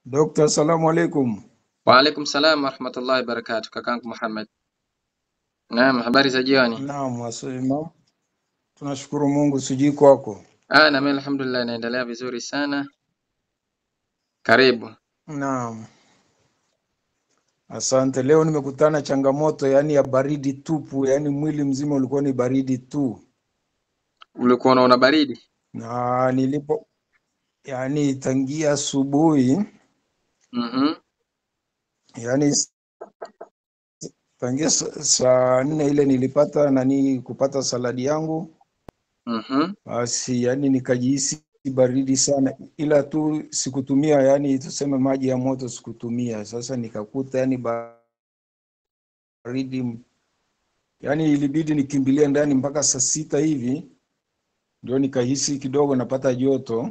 Dokta, salamu alaikum. Wa alaikum salam wa rahmatullahi wa barakatuh. Kakangu Muhammad. Naam, habari za jioni. Naam, wasema tunashukuru Mungu, sijui kwako. Na mimi alhamdulillah naendelea vizuri sana. Karibu. Naam, asante. Leo nimekutana changamoto, yani ya baridi tupu, yani mwili mzima ulikuwa ni baridi tu, Ulikuwa unaona baridi? na nilipo yani tangia asubuhi, yani tangia saa 4 ile nilipata kupata saladi yangu, basi yani nikajihisi baridi sana, ila tu sikutumia, yani tuseme maji ya moto sikutumia. Sasa nikakuta yani baridi, yani ilibidi nikimbilie ndani mpaka saa 6 hivi ndio nikahisi kidogo napata joto,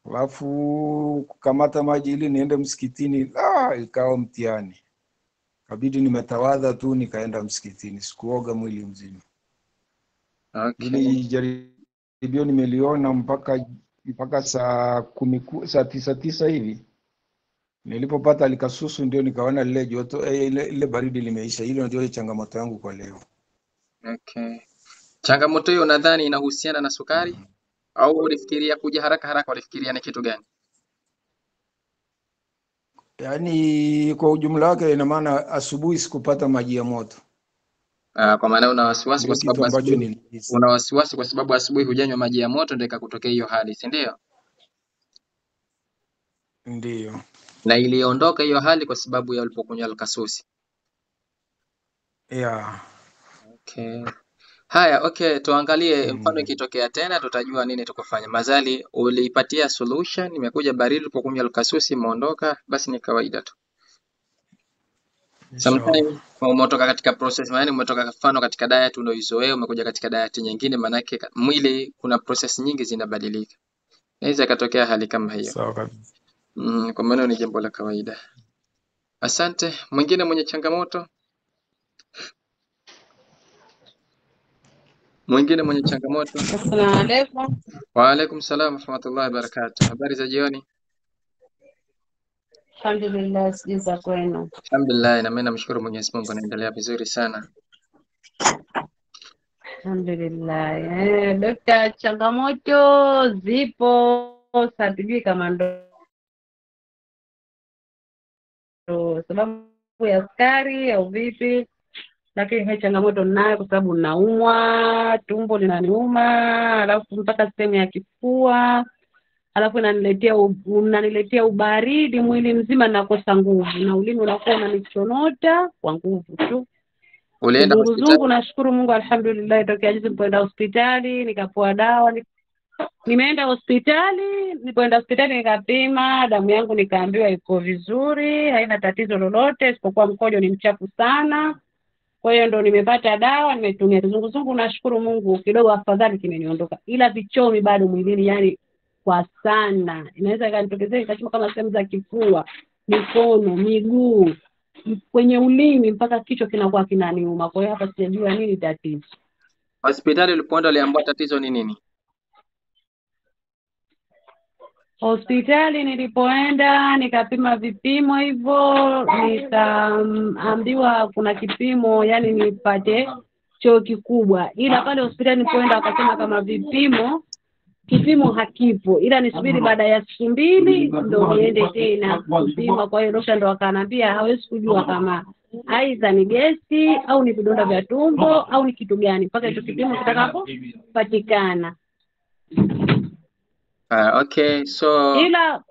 alafu kukamata maji ili niende msikitini, ikawa mtihani. Kabidi nimetawadha tu nikaenda msikitini, sikuoga mwili mzima. Okay. Ili jaribio nimeliona mpaka saa 10, saa 9 hivi. Nilipopata alikasusu ndio nikaona lile joto ile baridi limeisha. Hilo ndio changamoto yangu kwa leo. Okay. Changamoto hiyo nadhani inahusiana na sukari au ulifikiria kuja haraka haraka, ulifikiria ni kitu gani? Yaani kwa ujumla wake ina maana asubuhi sikupata maji ya moto. Kwa maana una wasiwasi Ndio kwa kitu sababu ambacho asubuhi nilihisi. una wasiwasi kwa sababu asubuhi hujanywa maji ya moto ndio ikakutokea hiyo hali, si ndio? Ndio. Na iliondoka hiyo hali kwa sababu ya ulipokunywa alkasusi. Yeah. Okay. Haya, okay, tuangalie mfano ikitokea tena tutajua nini tukufanya. Mazali uliipatia solution, imekuja baridi ulipokunywa alkasusi imeondoka, basi ni kawaida tu. Sometimes umetoka katika process, maana umetoka mfano katika diet unaoizoea umekuja katika diet nyingine, manake mwili kuna process nyingi zinabadilika. Inaweza ikatokea hali kama hiyo. Sawa kabisa. Kwa maana ni jambo la kawaida. Asante. Mwingine mwenye changamoto? Mwingine mwenye changamoto? Assalamu alaikum. Wa alaikum salam wa rahmatullahi wa barakatuh. Habari za jioni? Alhamdulillah, sijui za kwenu. Alhamdulillah, na mimi namshukuru Mwenyezi Mungu naendelea vizuri sana. Alhamdulillah. Dokta, changamoto zipo, hatujui kama ndo sababu ya sukari au vipi, lakini hai changamoto ninayo kwa sababu naumwa, tumbo linaniuma, alafu mpaka sehemu ya kifua, alafu unaniletea ubaridi mwili mzima, nakosa nguvu na ulimi unakuwa unanichonota kwa nguvu tu. Ulienda Kizunguzungu, nashukuru Mungu alhamdulillah, tokea juzi nilipoenda hospitali nikapoa dawa. Nimeenda hospitali, nikapima damu yangu, nikaambiwa iko vizuri, haina tatizo lolote isipokuwa mkojo ni mchafu sana. Kwa hiyo ndo nimepata dawa, nimetumia. Kizunguzungu nashukuru Mungu kidogo afadhali kimeniondoka, ila vichomi bado mwilini, yani kwa sana. Inaweza ikanitokezea ikachoma kama sehemu za kifua, mikono, miguu, kwenye ulimi, mpaka kichwa kinakuwa kinaniuma. Kwa hiyo hapa sijajua nini tatizo. Hospitali ulipoenda uliambiwa tatizo ni nini? Hospitali nilipoenda nikapima vipimo hivyo, nikaambiwa kuna kipimo, yani nipate choo kikubwa, ila pale hospitali nilipoenda wakasema kama kipimo hakipo, ila nisubiri baada ya siku 2 ndo niende tena kupima. Kwa hiyo dokta ndo akaniambia hawezi kujua kama aidha ni gesi au ni vidonda vya tumbo au ni kitu gani mpaka hicho kipimo kitakapopatikana. Okay, so ila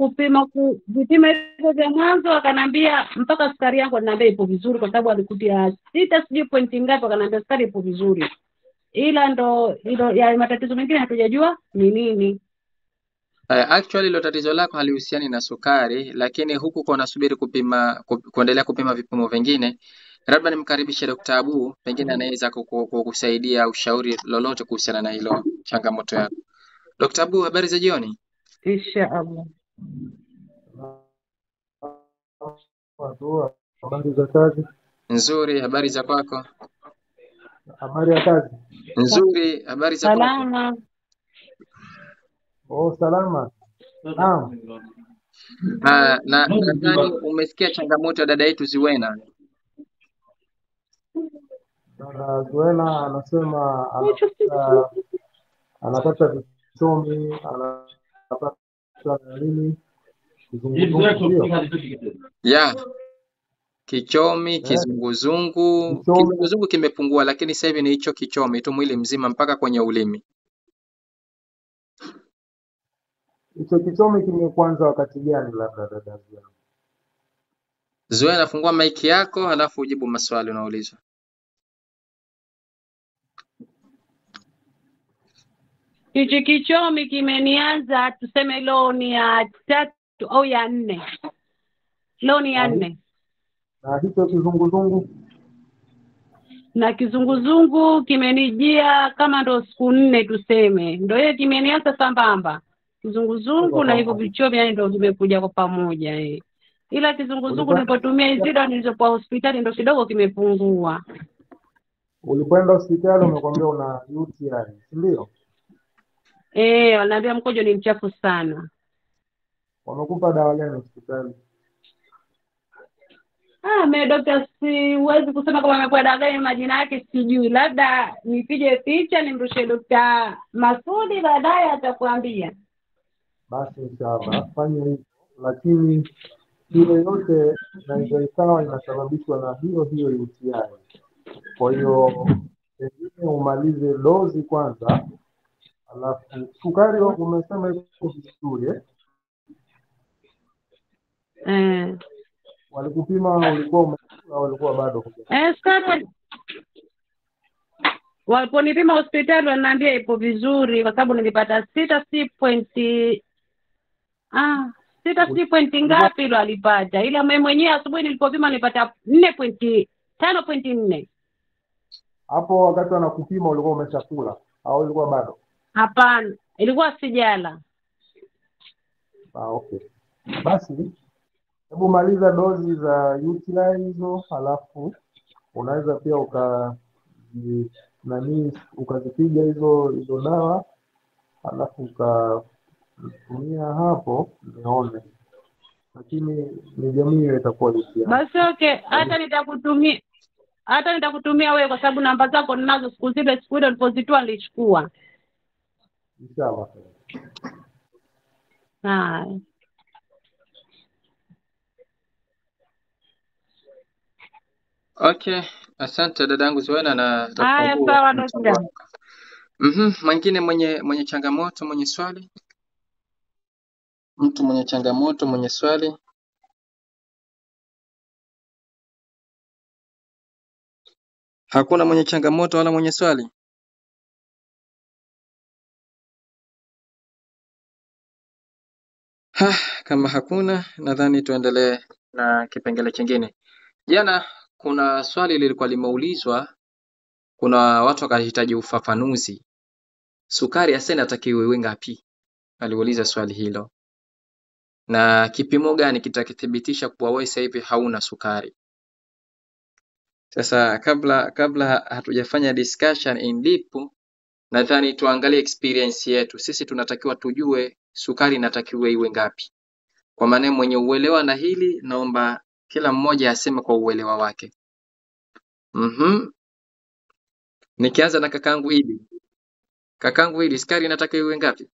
vipima hivyo vya mwanzo akanambia mpaka sukari yangu ananiambia ipo vizuri, kwa sababu alikutia 6 sijui pointi ngapi, akanambia sukari ipo vizuri, ila ndo ya matatizo mengine hatujajua ni nini. Actually lo tatizo lako halihusiani na sukari, lakini huku kwa unasubiri kuendelea kupima vipimo vingine, labda nimkaribishe Dr. Abu, pengine anaweza kukusaidia ushauri lolote kuhusiana na hilo changamoto yako. Dr. Abu, habari za jioni? Inshallah. Habari za kazi? Nzuri, habari za kwako? Habari ya kazi? Nzuri, habari za kwako? Salama. Salama. Naam. Na nadhani umesikia changamoto ya dada yetu Zuena. Dada Zuena anasema anapata vichomi, anapata nini? Kichomi, kizunguzungu. Kizunguzungu kimepungua, lakini sasa hivi ni hicho kichomi tu mwili mzima mpaka kwenye ulimi. Hicho kichomi kimekuanza wakati gani labda dada Zuena? Zuena, fungua maiki yako halafu ujibu maswali unaulizwa. Hichi kichomi kimenianza tuseme leo ni ya 3 au ya 4. Leo ni ya 4. Na hicho kizunguzungu? Na kizunguzungu kimenijia kama ndo siku 4 tuseme. Ndio hiyo kimenianza sambamba. Kizunguzungu na hivyo vichomi yani ndio vimekuja kwa pamoja Ila kizunguzungu nilipotumia hizo dawa nilizokuwa hospitali ndio kidogo kimepungua. Ulipoenda hospitali umekwambia una UTI, si ndio? Wanaambia mkojo ni mchafu sana. Wamekupa dawa gani hospitali? Daktari siwezi kusema kama amekuwa dawa gani, majina yake sijui. Labda nipige picha nimrushie Dr. Masudi baadaye atakwambia. Basi inshallah fanya hivyo, lakini ile yote inaweza ikawa inasababishwa na hiyo UTI. Kwa hiyo pengine umalize dozi kwanza, alafu sukari umesema iko vizuri Walikupima ulikuwa umekula au ulikuwa bado? Sukari waliponipima hospitali wananiambia ipo vizuri kwa sababu nilipata 6 point ngapi ilo alipata, ila mimi mwenyewe asubuhi nilipopima nilipata 5.4. Hapo wakati wanakupima ulikuwa umeshakula au ulikuwa bado? Hapana, ilikuwa sijala. Okay. Basi hebu maliza dozi za UTI hizo, halafu unaweza pia ukazipiga hizo dawa, halafu ukatumia hapo nione, lakini ni jamii itakuwa UTI. Basi okay, hata nitakutumia wewe kwa sababu namba zako ninazo. Siku ile ulipozitoa nilichukua. Inshallah. Okay, asante dadangu Zuena na sawa daktari. Mwingine mwenye changamoto, mwenye swali? Mtu mwenye changamoto, mwenye swali? Hakuna mwenye changamoto wala mwenye swali? Kama hakuna, nadhani tuendelee na kipengele kingine. Jana kuna swali lilikuwa limeulizwa, kuna watu wakahitaji ufafanuzi. Sukari hasa inatakiwa iwe ngapi? Aliuliza swali hilo. Na kipimo gani kitakithibitisha kuwa wewe sasa hivi hauna sukari? Sasa kabla hatujafanya discussion in deep, nadhani tuangalie experience yetu. Sisi tunatakiwa tujue sukari inatakiwa iwe ngapi. Kwa maana mwenye uelewa na hili naomba kila mmoja aseme kwa uelewa wake. Nikianza na kakangu Idi. Kakangu Idi, sukari inatakiwa iwe ngapi?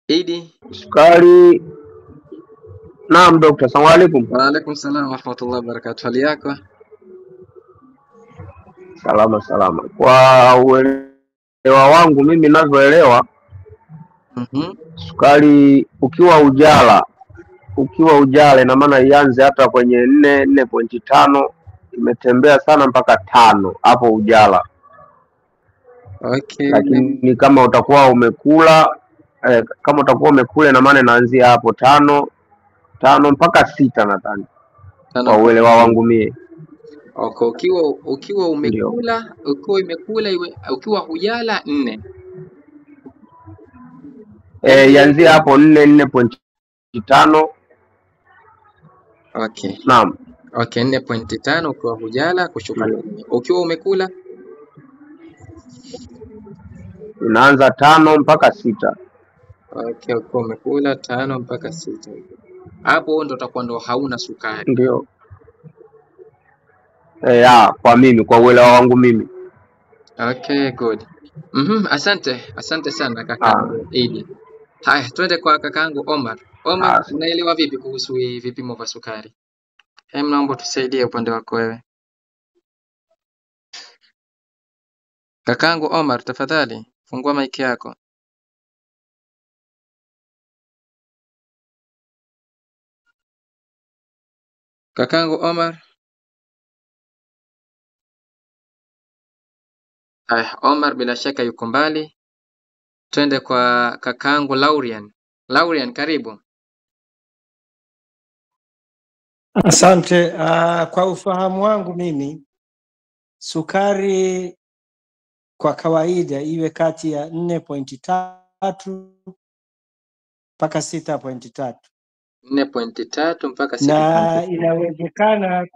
Idi. Sukari. Naam Dr. Assalamu alaikum. Wa alaikum salam wa rahmatullahi wa barakatuh. Hali yako? Salama. Kwa uelewa wangu mimi ninavyoelewa, sukari ukiwa ujala ina maana ianze hata kwenye 4.5 imetembea sana mpaka 5 hapo ujala. Okay. Lakini kama utakuwa umekula ina maana inaanzia hapo 5 mpaka 6 nadhani. Kwa uelewa wangu mie. Okay, ukiwa umekula, ukiwa hujala 4. Ianzia hapo 4.5. Okay. Naam. Okay, 4.5 ukiwa hujala kushuka 4. Ukiwa umekula? inaanza 5 mpaka 6. Okay, ukiwa umekula 5 mpaka 6. Hapo ndo utakuwa ndo hauna sukari. Ndio. Kwa mimi, kwa uelewa wangu mimi. Okay, good. Asante sana kakaangu Idi. Haya, twende kwa kakaangu Omar. Omar, unaelewa vipi kuhusu vipimo vya sukari? Naomba tusaidie upande wako wewe. Kakaangu Omar, tafadhali fungua mic yako. Kakaangu Omar. Haya, Omar bila shaka yuko mbali. Twende kwa kakaangu Laurian. Laurian, karibu. Asante. Kwa ufahamu wangu mimi, sukari kwa kawaida iwe kati ya 4.3 mpaka 6.3. 4.3 mpaka 6. Na inawezekana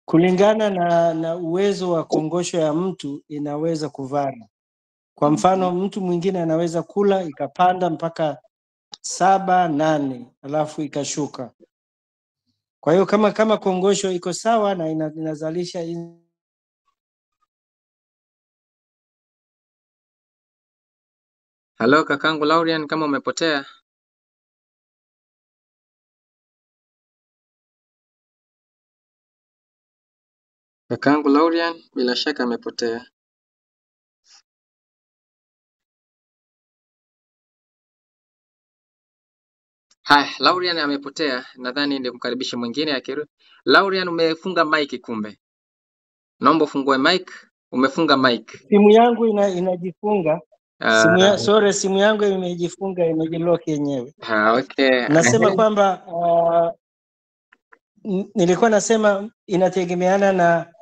kulingana na uwezo wa kongosho ya mtu inaweza kuvana. Kwa mfano, mtu mwingine anaweza kula ikapanda mpaka 7, 8 alafu ikashuka. Kwa hiyo kama kongosho iko sawa na inazalisha Halo kakangu Laurian, kama umepotea. Kakangu Laurian bila shaka amepotea. Haya, Laurian amepotea. Nadhani ndio kumkaribisha mwingine akirudi. Laurian, umefunga mic kumbe. Naomba ufungue mic. Umefunga mic. Simu yangu inajifunga. Simu yangu imejifunga, imejilock yenyewe. Okay. Nasema kwamba nilikuwa nasema inategemeana na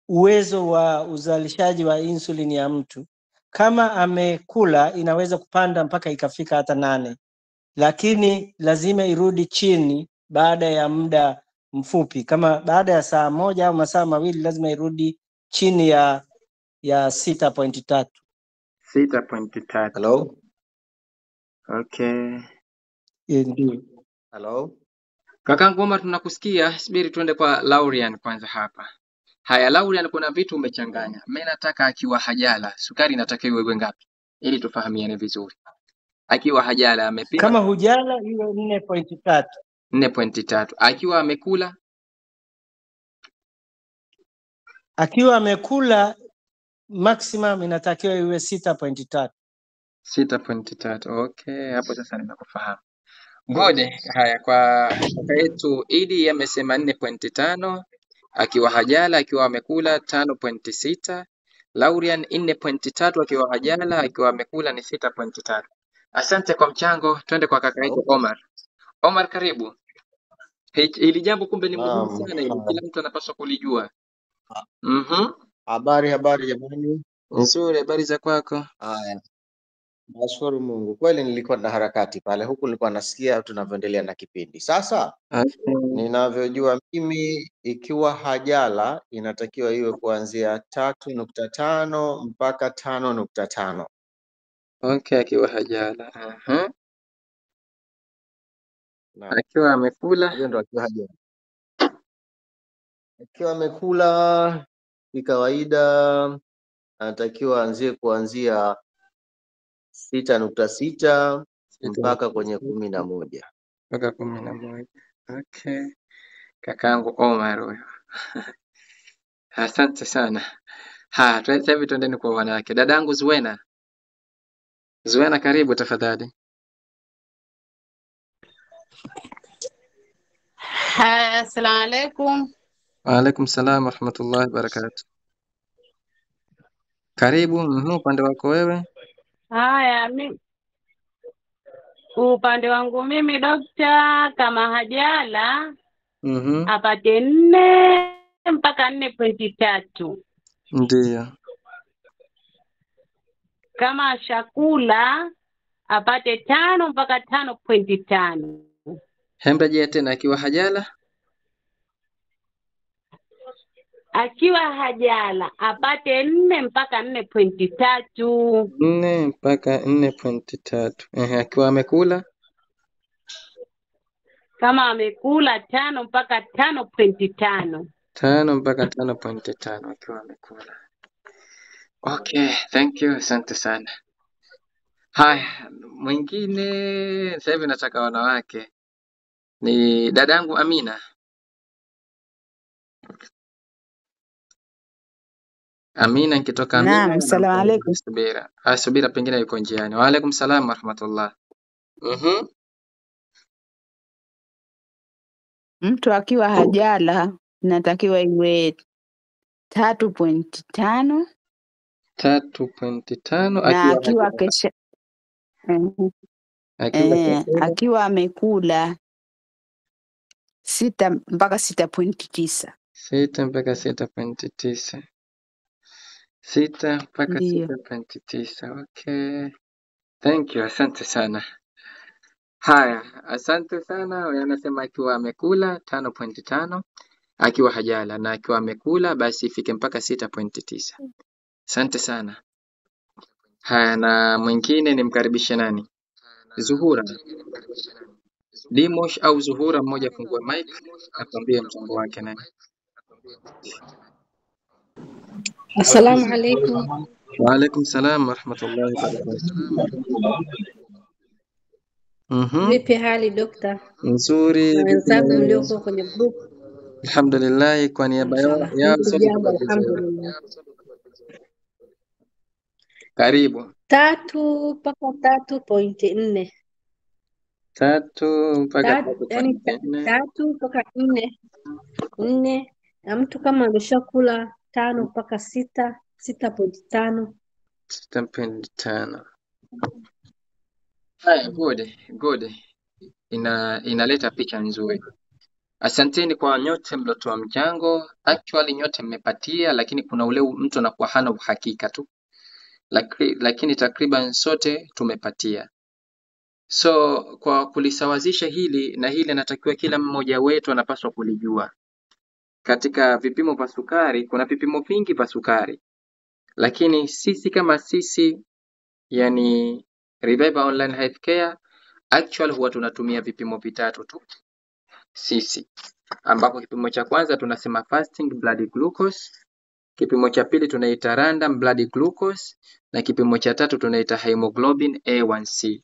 uwezo wa uzalishaji wa insulin ya mtu. Kama amekula inaweza kupanda mpaka ikafika hata 8. Lakini lazima irudi chini baada ya muda mfupi. Kama baada ya saa 1 au masaa 2 lazima irudi chini ya 6.3. 6.3. Hello? Okay. Ndio. Hello? Kakangu Omar, tunakusikia. Subiri tuende kwa Laurian kwanza hapa. Haya Laurian, kuna vitu umechanganya. Mimi nataka akiwa hajala, sukari inatakiwa iwe ngapi? Ili tufahamiane vizuri. Akiwa hajala amepima. Kama hujala iwe 4.3. 4.3. Akiwa amekula? Akiwa amekula maximum inatakiwa iwe 6.3. 6.3. Okay, hapo sasa nimekufahamu. Good. Haya, kwa kaka yetu Idi amesema 4.5, akiwa hajala, akiwa amekula 5.6. Laurian 4.3 akiwa hajala, akiwa amekula ni 6.3. Asante kwa mchango. Twende kwa kaka yetu Omar. Omar, karibu. Hili jambo kumbe ni muhimu sana, ili kila mtu anapaswa kulijua. Habari jamani. Nzuri, habari za kwako? Haya. Nashukuru Mungu. Kweli nilikuwa na harakati pale, huku nilikuwa nasikia tunavyoendelea na kipindi. Sasa ninavyojua mimi, ikiwa hajala inatakiwa iwe kuanzia 3.5 mpaka 5.5. Okay, akiwa hajala. Akiwa amekula? Hiyo ndo akiwa hajala. Akiwa amekula kikawaida anatakiwa anzie kuanzia 6.6 mpaka kwenye 11. Mpaka 11. Okay. Kakangu Omar huyo. Asante sana. Sasa hivi tuendeni kwa wanawake. Dadangu Zuena. Zuena, karibu tafadhali. Assalamu alaikum. Wa alaikum salam wa rahmatullahi wa barakatuh. Karibu, upande wako wewe. Haya, upande wangu mimi dokta, kama hajala apate 4 mpaka 4.3. Ndio. Kama ashakula apate 5 mpaka 5.5. Hemrejea tena, akiwa hajala? Akiwa hajala apate 4 mpaka 4.3. 4 mpaka 4.3. Akiwa amekula? Kama amekula 5 mpaka 5.5. 5 mpaka 5.5 akiwa amekula. Okay, thank you, asante sana. Haya, mwingine sasa hivi nataka wanawake. Ni dadangu Amina. Amina nikitoka Amina. Naam, salamu alaikum. Subira. Subira pengine yuko njiani. Wa alaikum salam wa rahmatullah. Mtu akiwa hajala inatakiwa iwe 3.5. 3.5 na akiwa kesha akiwa amekula 6 mpaka 6.9. 6 mpaka 6.9. 6 mpaka 6.9. Okay. Thank you, asante sana. Haya, asante sana. Wanasema akiwa amekula 5.5, akiwa hajala, na akiwa amekula basi ifike mpaka 6.9. Asante sana. Haya, na mwingine nimkaribishe nani? Zuhura. Dimosh au Zuhura, mmoja fungua mic atuambie mchango wake nani. Assalamu alaikum. Wa alaikum salam wa rahmatullahi wa barakatuh. Vipi hali dokta? Nzuri. Na wenzako mlioko kwenye group? Alhamdulillah, kwa niaba ya sote alhamdulillah. Karibu. 3 mpaka 3.4. 3 mpaka 3.4. Yani 3 mpaka 4. Na mtu kama ameshakula 5 mpaka 6, 6.5. 6.5. Haya, good. Inaleta picha nzuri. Asanteni kwa nyote mliotoa mchango. Actually nyote mmepatia, lakini kuna ule mtu anakuwa hana uhakika tu. Lakini takriban sote tumepatia. So kwa kulisawazisha hili na hili, natakiwa kila mmoja wetu anapaswa kulijua. Katika vipimo vya sukari kuna vipimo vingi vya sukari. Lakini sisi kama sisi, yani Revive Online Healthcare, actually huwa tunatumia vipimo vitatu tu sisi, ambapo kipimo cha kwanza tunasema fasting blood glucose, kipimo cha pili tunaita random blood glucose, na kipimo cha tatu tunaita hemoglobin A1C.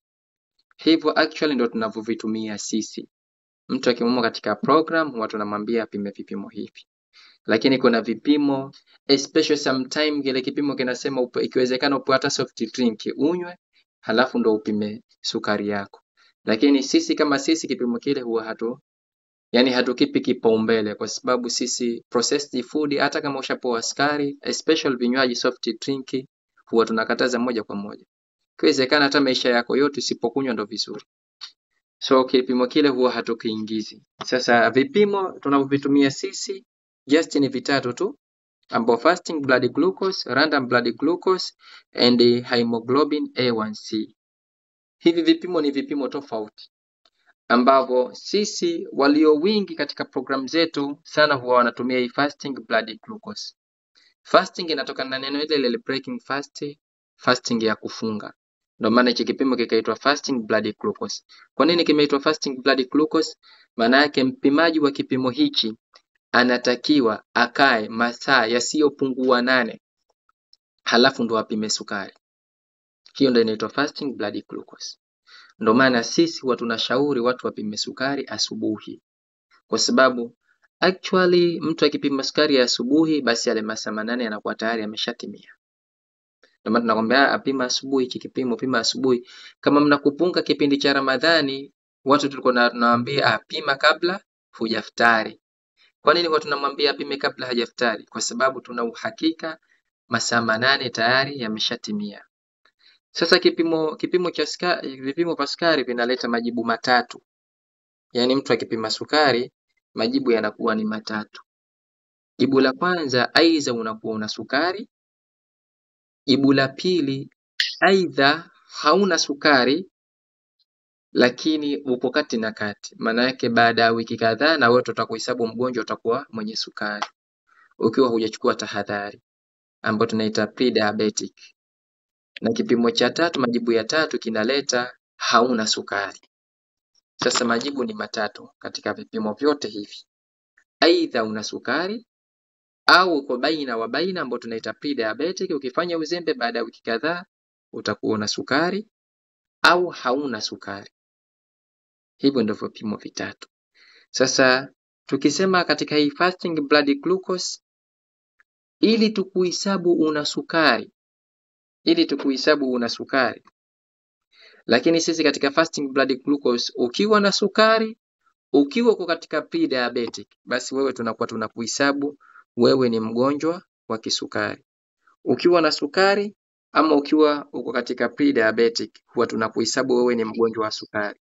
Hivyo actually ndio tunavyovitumia sisi. Mtu akimwona katika program huwa tunamwambia apime vipimo hivi. Lakini kuna vipimo especially sometime kile kipimo kinasema ikiwezekana upe hata soft drink unywe, halafu ndo upime sukari yako. Lakini sisi kama sisi kipimo kile huwa hatukipi kipaumbele, kwa sababu sisi processed food, hata kama ushapoa sukari, especially vinywaji soft drink, huwa tunakataza moja kwa moja. Ikiwezekana hata maisha yako yote usipokunywa ndo vizuri. So kipimo kile huwa hatukiingizi. Sasa vipimo tunavyovitumia sisi just ni vitatu tu, ambao fasting blood glucose, random blood glucose and hemoglobin A1C. Hivi vipimo ni vipimo tofauti ambavyo sisi walio wingi katika program zetu sana huwa wanatumia hii fasting blood glucose. Fasting inatokana na neno ile breaking fast, fasting ya kufunga. Ndio maana hichi kipimo kikaitwa fasting blood glucose. Kwa nini kimeitwa fasting blood glucose? Maana yake mpimaji wa kipimo hichi anatakiwa akae masaa yasiyopungua 8, halafu ndo apime sukari. Hiyo ndio inaitwa fasting blood glucose. Ndio maana sisi huwa tunashauri watu wapime sukari asubuhi, kwa sababu actually mtu akipima sukari ya asubuhi basi yale masaa 8 yanakuwa tayari yameshatimia. Ndio maana tunakwambia apima asubuhi, kipimo pima asubuhi. Kama mnakupunga kipindi cha Ramadhani, watu tulikuwa tunawaambia apima kabla hujaftari. Kwa nini watu tunamwambia apime kabla hajaftari? Kwa sababu tuna uhakika masaa 8 tayari yameshatimia. Sasa vipimo vya sukari vinaleta majibu matatu. Yaani mtu akipima sukari majibu yanakuwa ni matatu. Jibu la kwanza, aidha unakuwa una sukari. Jibu la pili, aidha hauna sukari lakini uko kati na kati. Maana yake baada ya wiki kadhaa na wewe tutakuhesabu mgonjwa utakuwa mwenye sukari. ukiwa hujachukua tahadhari, ambayo tunaita pre-diabetic. Na kipimo cha tatu, majibu ya tatu kinaleta hauna sukari. Sasa majibu ni matatu katika vipimo vyote hivi. Aidha una sukari au uko baina wa baina, ambao tunaita pre-diabetic. Ukifanya uzembe baada ya wiki kadhaa utakuwa na sukari, au hauna sukari. Hivyo ndivyo vipimo vitatu. Sasa tukisema katika hii fasting blood glucose, ili tukuhesabu una sukari, lakini sisi katika fasting blood glucose, ukiwa na sukari, ukiwa uko katika pre-diabetic, basi wewe tunakuwa tunakuhesabu wewe ni mgonjwa wa kisukari. Ukiwa na sukari ama ukiwa uko katika pre-diabetic, huwa tunakuhesabu wewe ni mgonjwa wa sukari,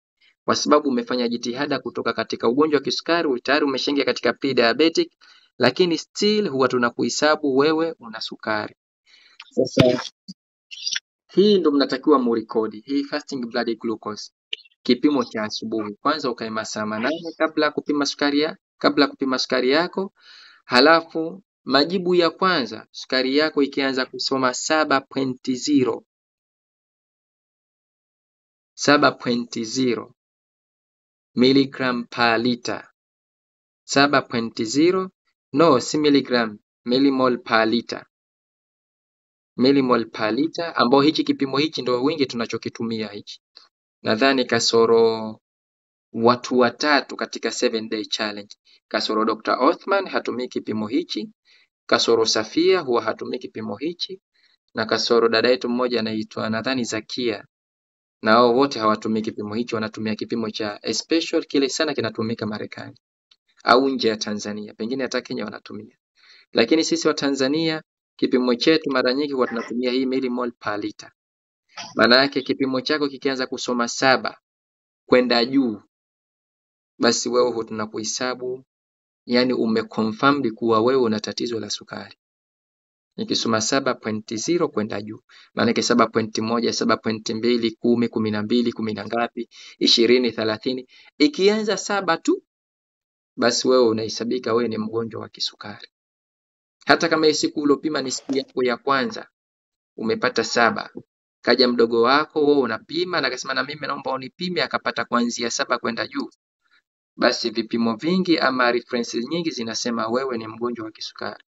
kwa sababu umefanya jitihada kutoka katika ugonjwa wa kisukari, tayari umeshaingia katika pre-diabetic, lakini still huwa tunakuhesabu wewe una sukari. Sasa hii ndo mnatakiwa murekodi hii fasting blood glucose, kipimo cha asubuhi. Kwanza ukae masaa 8 kabla kupima sukari yako. Halafu majibu ya kwanza, sukari yako ikianza kusoma 7.0 milligram per liter. 7.0 no, si milligram, millimole per liter. Millimole per liter, ambao hichi kipimo hichi ndio wengi tunachokitumia hichi. Nadhani kasoro watu watatu katika 7 day challenge. Kasoro Dr. Othman hatumii kipimo hichi, kasoro Safia huwa hatumii kipimo hichi, na kasoro dada yetu mmoja anaitwa nadhani Zakia, na hao wote hawatumii kipimo hichi, wanatumia kipimo cha special, kile sana kinatumika Marekani au nje ya Tanzania, pengine hata Kenya wanatumia. Lakini sisi wa Tanzania kipimo chetu mara nyingi huwa tunatumia hii millimole per liter. Maana yake kipimo chako kikianza kusoma 7 kwenda juu, basi wewe huwa tunakuhesabu, yani umeconfirmed kuwa wewe una tatizo la sukari. Nikisoma 7.0 kwenda juu, maana yake 7.1, 7.2, 10, 12, 10 na ngapi, 20, 30, ikianza 7 tu, basi wewe unahesabika wewe ni mgonjwa wa kisukari. Hata kama siku ulopima ni siku yako ya kwanza, umepata 7, kaja mdogo wako wewe unapima na akasema na mimi naomba unipime, akapata kuanzia 7 kwenda juu, basi vipimo vingi ama references nyingi zinasema wewe ni mgonjwa wa kisukari.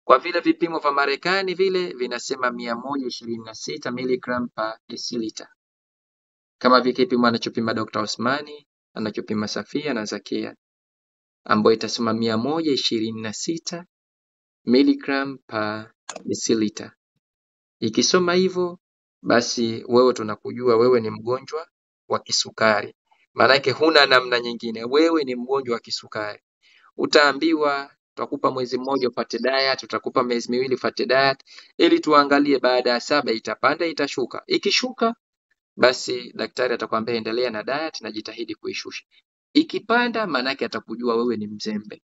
Kwa vile vipimo vya Marekani vile vinasema 126 mg per deciliter. Kama vile kipimo anachopima Dr. Osmani, anachopima Safia na Zakia, ambayo itasema 126 mg per deciliter. Ikisoma hivyo, basi wewe tunakujua wewe ni mgonjwa wa kisukari. Maana yake huna namna nyingine, wewe ni mgonjwa wa kisukari. Utaambiwa tutakupa mwezi mmoja upate diet, tutakupa miezi miwili upate diet, ili tuangalie baada ya 7 itapanda itashuka. Ikishuka, basi daktari atakwambia endelea na diet na jitahidi kuishusha. Ikipanda, maana yake atakujua wewe ni mzembe,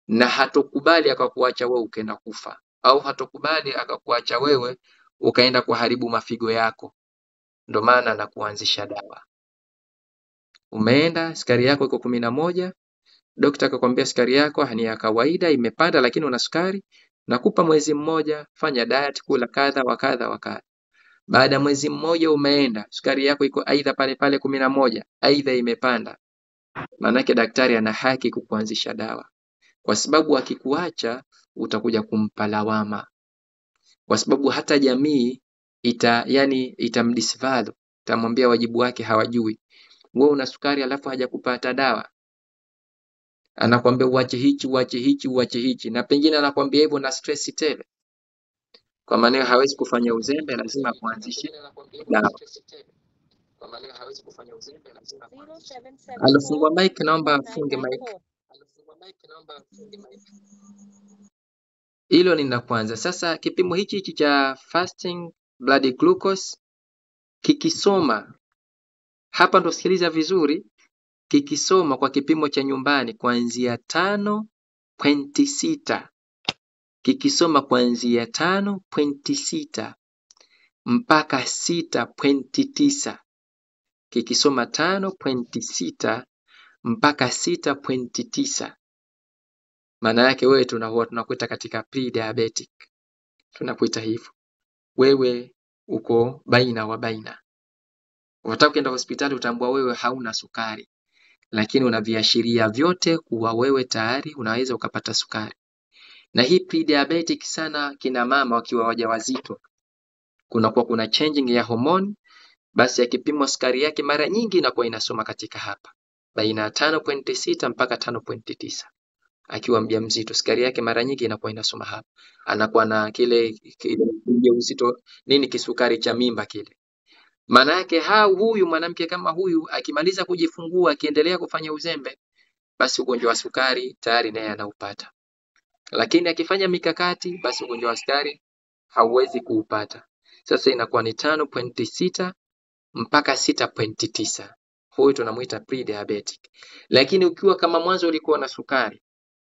na hatokubali akakuacha wewe ukaenda kufa, au hatokubali akakuacha wewe ukaenda kuharibu mafigo yako. Ndio maana na kuanzisha dawa. Umeenda sukari yako iko 11, daktari akakwambia sukari yako ni ya kawaida, imepanda lakini una sukari, nakupa mwezi mmoja, fanya diet, kula kadha wa kadha wa kadha. Baada mwezi mmoja umeenda, sukari yako iko aidha pale pale 11, aidha imepanda. Maana yake daktari ana haki kukuanzisha dawa, kwa sababu akikuacha utakuja kumpa lawama, kwa sababu hata jamii itamdisvalue, itamwambia wajibu wake hawajui. Wewe una sukari alafu hajakupata dawa, anakuambia uache hichi, uache hichi, uache hichi, na pengine anakuambia hivyo na stress tele. Kwa maana hawezi kufanya uzembe, lazima kuanzishe dawa. Alifungua mic, naomba afunge mic. Hilo ni la kwanza. Sasa kipimo hichi cha fasting blood glucose kikisoma, hapa ndo sikiliza vizuri, kikisoma kwa kipimo cha nyumbani kuanzia 5.6, kikisoma kuanzia 5.6 mpaka 6.9, kikisoma 5.6 mpaka 6.9, Maana yake wewe tunakuita katika pre-diabetic. Tunakuita hivyo. Wewe uko baina wa baina. Unataka kwenda hospitali utaambiwa wewe hauna sukari, lakini una viashiria vyote kuwa wewe tayari unaweza ukapata sukari. Na hii pre-diabetic sana kina mama wakiwa wajawazito. Kuna changing ya hormone, basi akipimwa sukari yake mara nyingi inakuwa inasoma katika hapa baina ya 5.6 mpaka 5.9. Akiwa mjamzito sukari yake mara nyingi inakuwa inasoma hapa. Anakuwa na kile ujauzito kisukari cha mimba kile. Maana yake huyu mwanamke kama huyu akimaliza kujifungua akiendelea kufanya uzembe, basi ugonjwa wa sukari tayari naye anaupata. Lakini akifanya mikakati, basi ugonjwa wa sukari hauwezi kuupata. Sasa inakuwa ni 5.6 mpaka 6.9. Huyu tunamuita pre-diabetic. Lakini ukiwa kama mwanzo ulikuwa na sukari,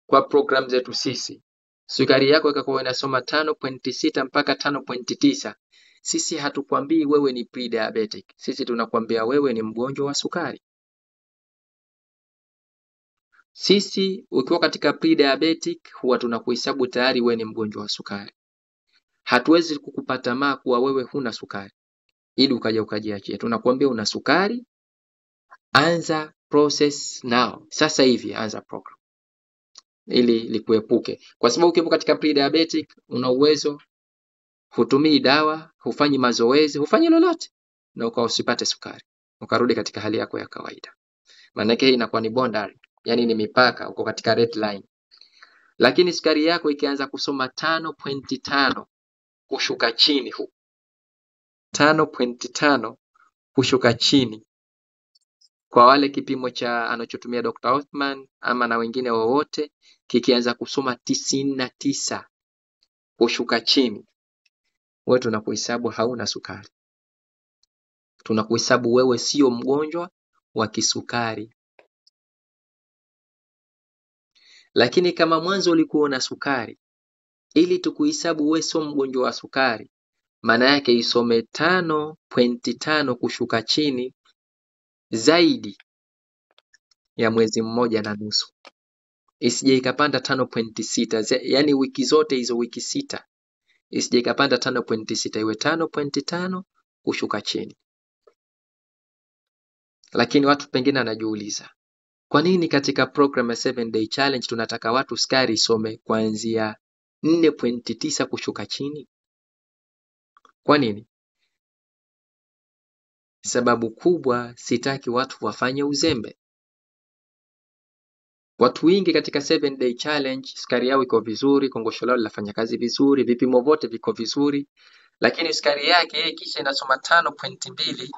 kwa program zetu sisi, sukari yako ikakuwa inasoma 5.6 mpaka 5.9, sisi hatukwambii wewe ni pre-diabetic. Sisi tunakwambia wewe ni mgonjwa wa sukari. Sisi ukiwa katika pre-diabetic huwa tunakuhesabu tayari wewe ni mgonjwa wa sukari. Hatuwezi kukupa tamaa kuwa wewe huna sukari ili ukajiachia. Tunakuambia una sukari, anza process now. Sasa hivi anza program. Ili likuepuke. Kwa sababu ukiwa katika pre-diabetic una uwezo, hutumii dawa, hufanyi mazoezi, hufanyi lolote na usipate sukari. Ukarudi katika hali yako ya kawaida. Maana yake hii inakuwa ni boundary, yani ni mipaka, uko katika red line. Lakini sukari yako ikianza kusoma 5.5 kushuka chini 5.5 kushuka chini. Kwa wale kipimo cha anachotumia Dr. Othman ama na wengine wowote kikianza kusoma 99 kushuka chini, wewe tunakuhesabu hauna sukari. Tunakuhesabu wewe sio mgonjwa wa kisukari. Lakini kama mwanzo ulikuwa na sukari, ili tukuhesabu wewe sio mgonjwa wa sukari, maana yake isome 5.5 kushuka chini zaidi ya mwezi mmoja na nusu. Isije ikapanda 5.6, yani wiki zote hizo wiki 6. Isije ikapanda 5.6, iwe 5.5 kushuka chini. Lakini watu pengine anajiuliza, kwa nini katika program ya 7 day challenge tunataka watu sukari isome kuanzia 4.9 kushuka chini? Kwa nini? Sababu kubwa, sitaki watu wafanye uzembe. Watu wengi katika 7 day challenge sukari yao iko vizuri, kongosho lao linafanya kazi vizuri, vipimo vyote viko vizuri, lakini sukari yake yeye kisha inasoma 5.2,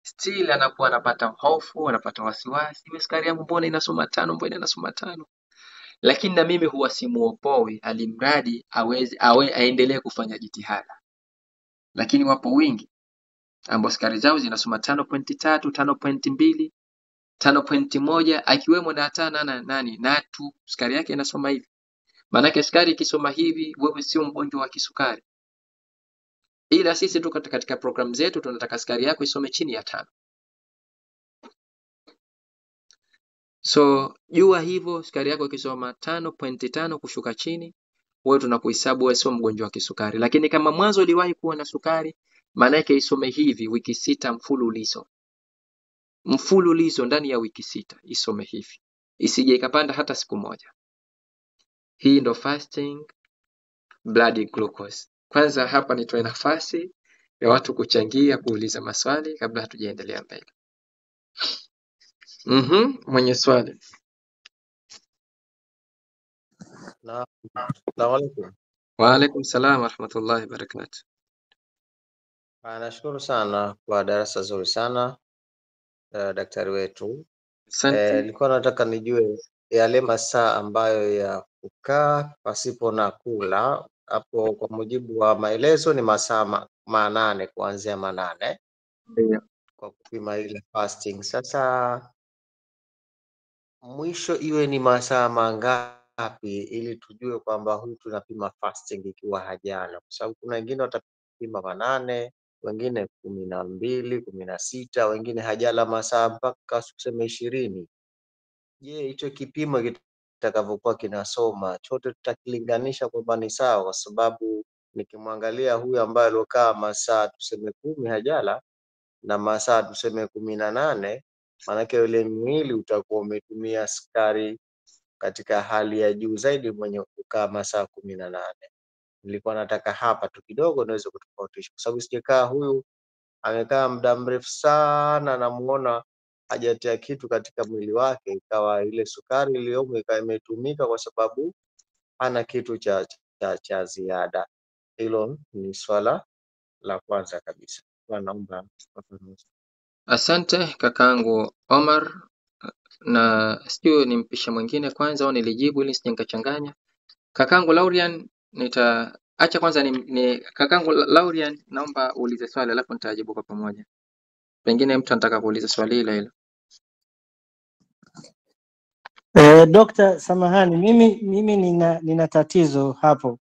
still anakuwa anapata hofu, anapata wasiwasi. Mimi sukari yangu mbona inasoma 5, mbona inasoma 5? Lakini na mimi huwa simuopoi, alimradi aendelee kufanya jitihada. Lakini wapo wengi ambao sukari zao zinasoma 5.3, 5.2, 5.1, akiwemo na hata Natu sukari yake inasoma hivi. Maana sukari ikisoma hivi, wewe sio mgonjwa wa kisukari. Ila sisi tu katika program zetu tunataka sukari yako isome chini ya 5. So jua hivyo, sukari yako ikisoma 5.5 kushuka chini, wewe tunakuhesabu wewe sio mgonjwa wa kisukari. Lakini kama mwanzo uliwahi kuwa na sukari, maana yake isome hivi wiki 6 mfululizo ndani ya wiki 6 isome hivi. Isije ikapanda hata siku moja. Hii ndo fasting blood glucose. Kwanza hapa nitoe nafasi ya watu kuchangia, kuuliza maswali kabla hatujaendelea mbele. Mwenye swali. Assalamu alaikum. Wa alaikum salam wa rahmatullahi wa barakatuh. Nashukuru sana kwa darasa zuri sana daktari wetu. Asante. Nilikuwa nataka nijue yale masaa ambayo ya kukaa pasipo na kula, hapo kwa mujibu wa maelezo ni masaa 8 kuanzia 8. Ndio. Kwa kupima ile fasting. Sasa mwisho iwe ni masaa mangapi ili tujue kwamba huyu tunapima fasting ikiwa hajala? Kwa sababu kuna wengine watapima 8, wengine 12, 16, wengine hajala masaa mpaka tuseme 20. Je, hicho kipimo kitakavyokuwa kinasoma chote tutakilinganisha kwamba ni sawa, kwa sababu nikimwangalia huyu ambaye aliokaa masaa tuseme 10 hajala na masaa tuseme 18, maanake yule mwili utakuwa umetumia sukari katika hali ya juu zaidi mwenye kukaa masaa 18. Nilikuwa nataka hapa tu kidogo niweze kutofautisha, kwa sababu sijakaa huyu amekaa muda mrefu sana, namuona hajatia kitu katika mwili wake, ikawa ile sukari iliyomo ikawa imetumika kwa sababu hana kitu cha ziada. Hilo ni swala la kwanza kabisa. Naomba ufafanuzi. Asante kakaangu Omar, na sio nimpisha mwingine kwanza au nilijibu ili nisije nikachanganya. Kakaangu Laurian, nitaacha kwanza ni kakaangu Laurian, naomba uulize swali alafu nitajibu kwa pamoja. Pengine mtu anataka kuuliza swali hilo. Dr. Samahani, mimi nina tatizo hapo.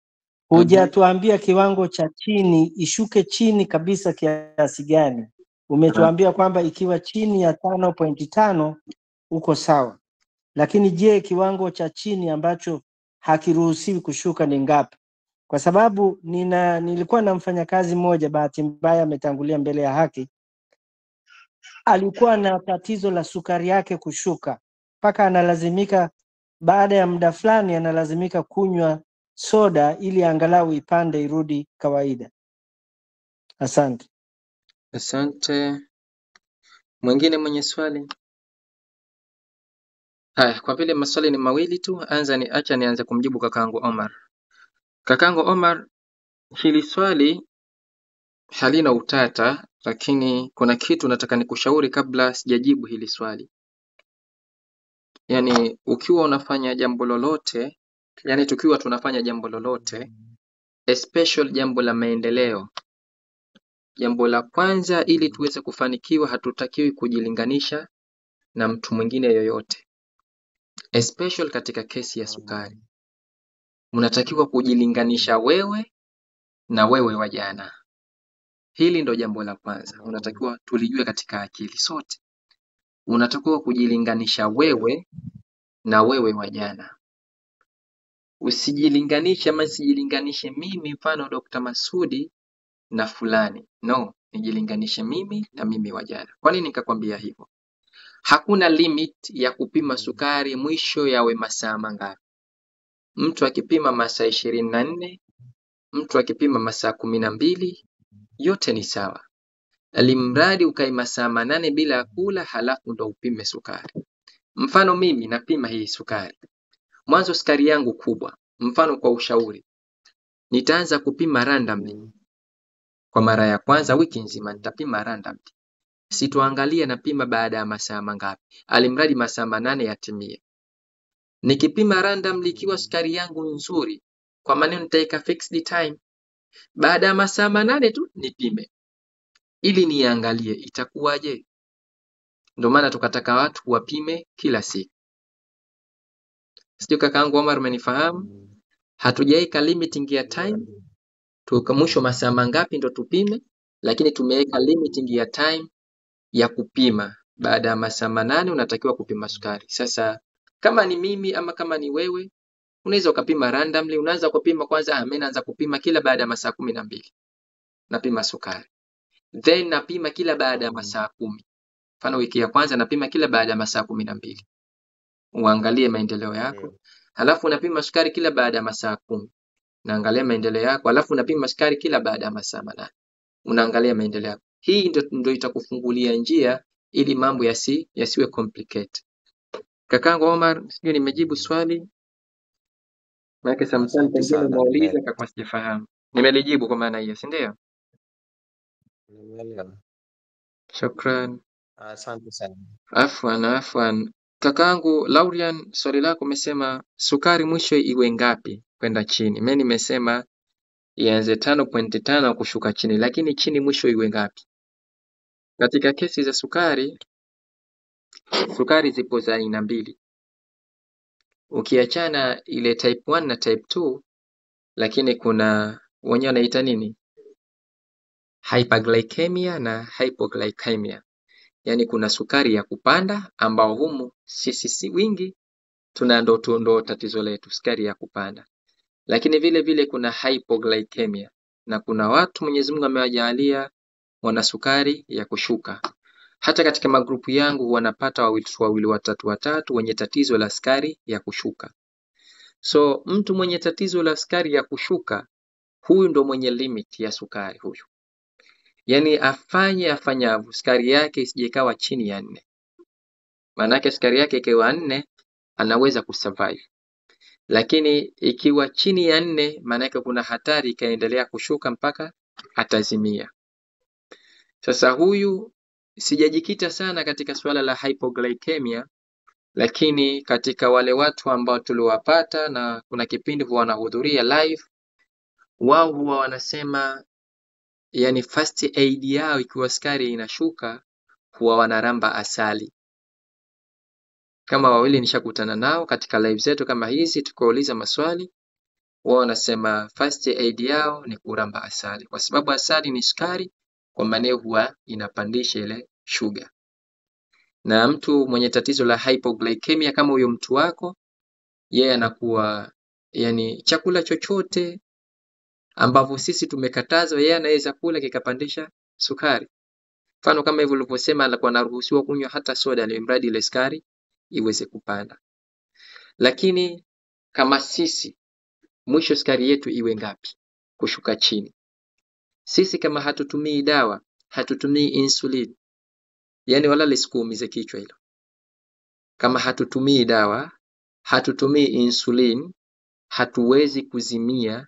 Hujatuambia kiwango cha chini ishuke chini kabisa kiasi gani? Umetuambia kwamba ikiwa chini ya 5.5 uko sawa. Lakini je, kiwango cha chini ambacho hakiruhusiwi kushuka ni ngapi? Kwa sababu nilikuwa na mfanyakazi mmoja, bahati mbaya ametangulia mbele ya haki, alikuwa na tatizo la sukari yake kushuka mpaka analazimika baada ya muda fulani analazimika kunywa soda ili angalau ipande irudi kawaida. Asante. Asante. Mwingine mwenye swali? Haya, kwa vile maswali ni mawili tu, acha nianze kumjibu kakaangu Omar. Kakaangu Omar, hili swali halina utata, lakini kuna kitu nataka nikushauri kabla sijajibu hili swali. Yani ukiwa unafanya jambo lolote, yani tukiwa tunafanya jambo lolote, especially jambo la maendeleo, jambo la kwanza ili tuweze kufanikiwa hatutakiwi kujilinganisha na mtu mwingine yoyote. Especially katika kesi ya sukari. Unatakiwa kujilinganisha wewe na wewe wa jana. Hili ndo jambo la kwanza. Unatakiwa tulijue katika akili sote. Unatakiwa kujilinganisha wewe na wewe wa jana. Usijilinganishe ama sijilinganishe mimi mfano Dr. Masudi na fulani. No, nijilinganishe mimi na mimi wa jana. Kwa nini nikakwambia hivyo? Hakuna limit ya kupima sukari mwisho yawe masaa mangapi. Mtu akipima masaa 24, mtu akipima masaa 12, yote ni sawa. Alimradi ukae masaa 8 bila kula halafu ndo upime sukari. Mfano mimi napima hii sukari. Mwanzo sukari yangu kubwa. Mfano kwa ushauri. Nitaanza kupima randomly. Kwa mara ya kwanza wiki nzima nitapima randomly. Sitoangalia napima baada ya masaa mangapi. Alimradi masaa 8 yatimie. Nikipima randomly ikiwa sukari yangu nzuri, kwa maana nitaweka fixed time. Baada ya masaa 8 tu nipime. Ili niangalie itakuwaje. Ndio maana tukataka watu wapime kila siku. Sio kakaangu Omar umenifahamu? Hatujaika limiting ya time. Mwisho masaa mangapi ndo tupime, lakini tumeweka limiting ya time ya kupima. Baada ya masaa 8 unatakiwa kupima sukari. Sasa kama ni mimi ama kama ni wewe, unaweza ukapima randomly. Unaanza kupima kwanza, mimi naanza kupima kila baada ya masaa 12. Napima sukari. Then napima kila baada ya masaa 10. Mfano wiki ya kwanza napima kila baada ya masaa 12. Uangalie maendeleo yako. Halafu unapima sukari kila baada ya masaa 10. Naangalia maendeleo yako. Halafu unapima sukari kila baada ya masaa 8. Unaangalia maendeleo yako. Hii ndio itakufungulia njia ili mambo yasiwe complicated. Kakaangu Omar, sijui nimejibu swali. Maana sometimes pengine unauliza kama sijafahamu. Nimelijibu kwa maana hiyo, si ndio? Nimeelewa. Shukran. Asante sana. Afwan. Kakaangu Laurian, swali lako umesema sukari mwisho iwe ngapi kwenda chini? Mimi nimesema ianze 5.5 kushuka chini, lakini chini mwisho iwe ngapi? Katika kesi za sukari zipo za aina mbili. Ukiachana ile type 1 na type 2, lakini kuna wenyewe wanaita nini? Hyperglycemia na hypoglycemia. Yani kuna sukari ya kupanda ambao humu sisi wingi ndo tatizo letu, sukari ya kupanda. Lakini vile vile kuna hypoglycemia, na kuna watu Mwenyezi Mungu amewajalia wana sukari ya kushuka. Hata katika magrupu yangu wanapata wawili watatu wenye tatizo la sukari ya kushuka. So mtu mwenye tatizo la sukari ya kushuka, huyu ndo mwenye limit ya sukari huyu. Yani afanyavyo sukari yake isijekawa chini ya 4. Maanake sukari yake ikiwa 4 anaweza kusurvive. Lakini ikiwa chini ya 4 maanake kuna hatari ikaendelea kushuka mpaka atazimia. Sasa huyu sijajikita sana katika swala la hypoglycemia, lakini katika wale watu ambao tuliwapata na kuna kipindi huwa wanahudhuria live, wao huwa wanasema yani first aid yao ikiwa sukari inashuka huwa wanaramba asali. Kama wawili nishakutana nao katika live zetu kama hizi, tukauliza maswali, wao wanasema first aid yao ni kuramba asali, kwa sababu asali ni sukari, kwa maana huwa inapandisha ile sugar. Na mtu mwenye tatizo la hypoglycemia kama huyo mtu wako, yeye anakuwa yani chakula chochote ambavyo sisi tumekatazwa yeye anaweza kula kikapandisha sukari. Mfano kama hivyo ulivyosema, alikuwa anaruhusiwa kunywa hata soda ile mradi ile sukari iweze kupanda. Lakini kama sisi mwisho sukari yetu iwe ngapi? Kushuka chini. Sisi kama hatutumii dawa, hatutumii insulin, yani wala lisikuumize kichwa hilo. Kama hatutumii dawa, hatutumii insulin, hatuwezi kuzimia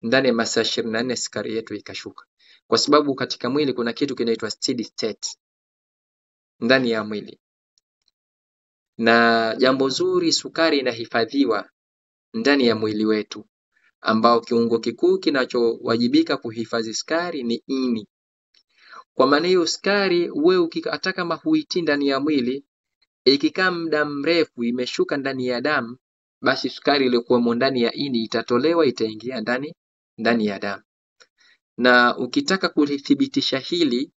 ndani ya masaa 24 sukari yetu ikashuka. Kwa sababu katika mwili kuna kitu kinaitwa steady state ndani ya mwili. Na jambo zuri, sukari inahifadhiwa ndani ya mwili wetu, ambao kiungo kikuu kinachowajibika kuhifadhi sukari ni ini. Kwa maana hiyo sukari wewe hata kama huitii ndani ya mwili, ikikaa muda mrefu imeshuka ndani ya damu, basi sukari iliyokuwa ndani ya ini itatolewa, itaingia ndani ya damu. Na ukitaka kulithibitisha hili,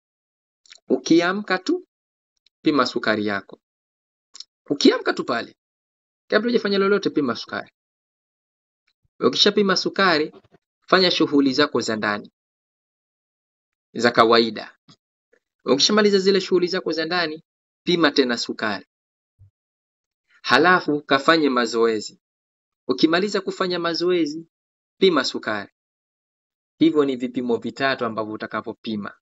ukiamka tu pima sukari yako. Ukiamka tu pale, kabla hujafanya lolote, pima sukari. Ukishapima sukari, fanya shughuli zako za ndani za kawaida. Ukishamaliza zile shughuli zako za ndani, pima tena sukari. Halafu kafanye mazoezi. Ukimaliza kufanya mazoezi, pima sukari. Hivyo ni vipimo vitatu ambavyo utakapopima.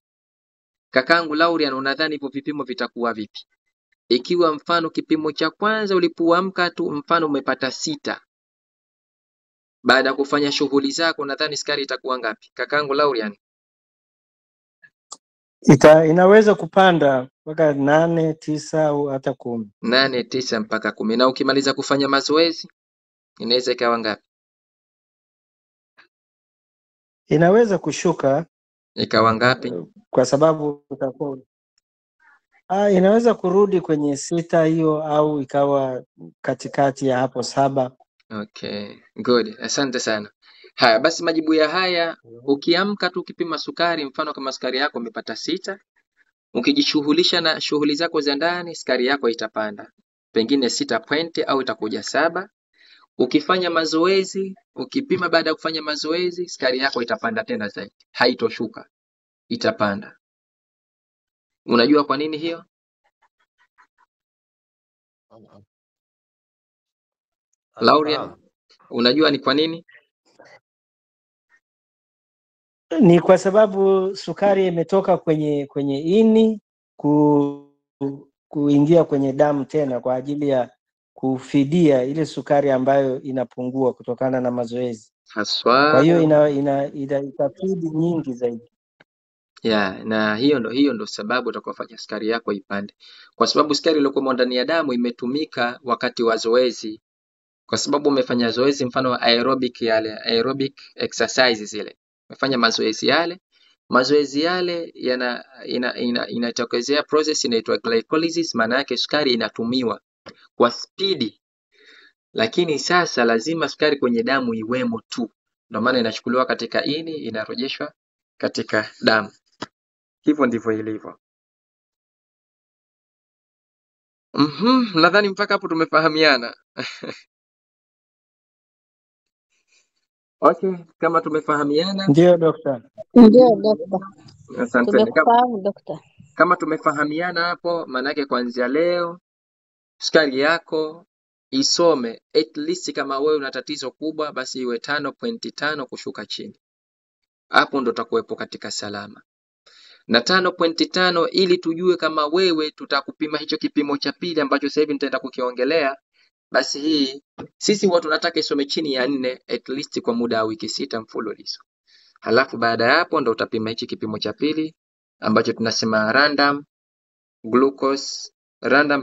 Kakangu Laurian, unadhani hivyo vipimo vitakuwa vipi? Ikiwa mfano kipimo cha kwanza ulipoamka tu mfano umepata 6. Baada ya kufanya shughuli zako, nadhani sukari itakuwa ngapi? Kakangu Laurian. Inaweza kupanda mpaka 8, 9 au hata 10. 8, 9 mpaka 10. Na ukimaliza kufanya mazoezi inaweza ikawa ngapi? Inaweza kushuka ikawa ngapi? Kwa sababu utakuwa inaweza kurudi kwenye 6 hiyo, au ikawa katikati ya hapo 7. Okay, good. Asante sana. Haya basi, majibu ya haya, ukiamka tu ukipima sukari, mfano kama sukari yako umepata 6, ukijishughulisha na shughuli zako za ndani, sukari yako itapanda pengine 6 point au itakuja 7. Ukifanya mazoezi, ukipima baada ya kufanya mazoezi, sukari yako itapanda tena zaidi, haitoshuka, itapanda. Unajua kwa nini hiyo? Laurian, unajua ni kwa nini? Ni kwa sababu sukari imetoka kwenye ini kuingia kwenye damu tena kwa ajili ya kufidia ile sukari ambayo inapungua kutokana na mazoezi. Haswa. Kwa hiyo itafidi nyingi zaidi. Na hiyo ndo sababu utakofanya sukari yako ipande. Kwa sababu sukari iliyokuwa ndani ya damu imetumika wakati wa zoezi. Kwa sababu umefanya zoezi mfano aerobic exercises zile. Umefanya mazoezi yale inatokezea process inaitwa glycolysis, maana yake sukari inatumiwa kwa spidi. Lakini sasa lazima sukari kwenye damu iwemo tu. Ndio maana inachukuliwa katika ini, inarejeshwa katika damu. Hivyo ndivyo ilivyo. Nadhani mpaka hapo tumefahamiana. Okay, kama tumefahamiana. Ndio dokta. Ndio dokta. Asante. Tumekufahamu dokta. Kama tumefahamiana hapo, maanake kuanzia leo sukari yako isome at least, kama wewe una tatizo kubwa basi iwe 5.5 kushuka chini. Hapo ndo utakuwepo katika salama. Na 5.5 ili tujue kama wewe, tutakupima hicho kipimo cha pili ambacho sasa hivi nitaenda kukiongelea. Basi hii sisi watu tunataka isome chini ya 4 at least kwa muda wa wiki 6 mfululizo. Halafu baada ya hapo ndo utapima hichi kipimo cha pili ambacho tunasema random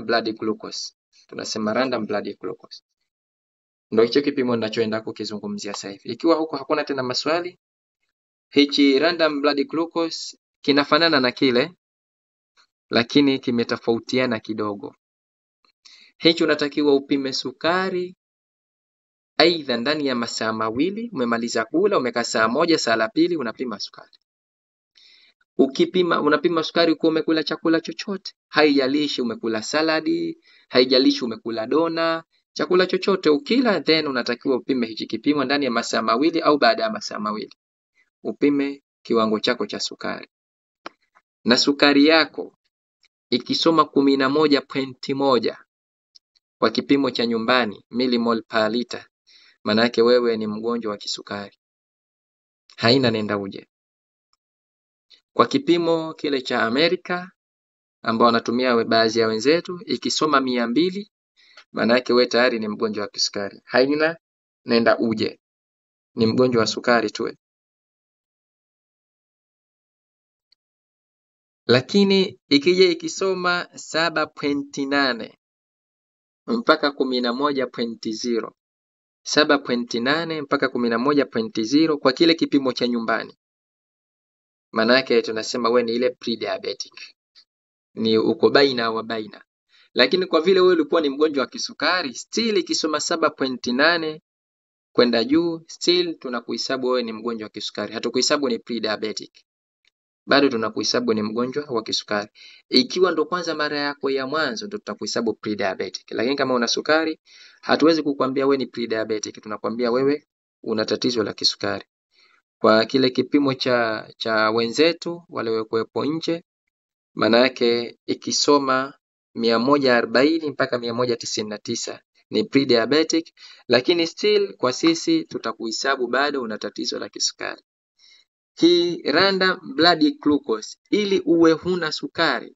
blood glucose. Tunasema random blood glucose. Ndio hicho kipimo ninachoenda kukizungumzia sasa hivi. Ikiwa huko hakuna tena maswali, hichi random blood glucose kinafanana na kile lakini kimetofautiana kidogo. Hichi unatakiwa upime sukari aidha ndani ya masaa mawili, umemaliza kula, umekaa saa moja, saa la pili unapima sukari. Unapima sukari ukiwa umekula chakula chochote, haijalishi umekula saladi, haijalishi umekula dona, chakula chochote ukila, then unatakiwa upime hichi kipimo ndani ya masaa mawili au baada ya masaa mawili. Upime kiwango chako cha sukari. Na sukari yako ikisoma 11.1 kwa kipimo cha nyumbani millimole per liter, maana yake wewe ni mgonjwa wa kisukari. Haina nenda uje. Kwa kipimo kile cha Amerika ambao wanatumia baadhi ya wenzetu, ikisoma 200, maana yake wewe tayari ni mgonjwa wa kisukari. Haina nenda uje. Ni mgonjwa wa sukari tu. Lakini ikija ikisoma 7.8 mpaka 11.0, 7.8 mpaka 11.0 kwa kile kipimo cha nyumbani, maana yake tunasema wewe ni ile pre-diabetic, ni uko baina wa baina. Lakini kwa vile wewe ulikuwa ni mgonjwa wa kisukari, still ikisoma 7.8 kwenda juu, still tunakuhesabu wewe ni mgonjwa wa kisukari. Hatukuhesabu ni pre-diabetic, bado tunakuhesabu ni mgonjwa wa kisukari. Ikiwa ndo kwanza mara yako ya mwanzo, ndo tutakuhesabu pre-diabetic. Lakini kama una sukari, hatuwezi kukwambia wewe ni pre-diabetic, tunakwambia wewe una tatizo la kisukari. Kwa kile kipimo cha wenzetu wale wekuwepo nje, maana yake ikisoma 140 mpaka 199 ni pre-diabetic, lakini still kwa sisi tutakuhesabu bado una tatizo la kisukari. Hii random blood glucose ili uwe huna sukari,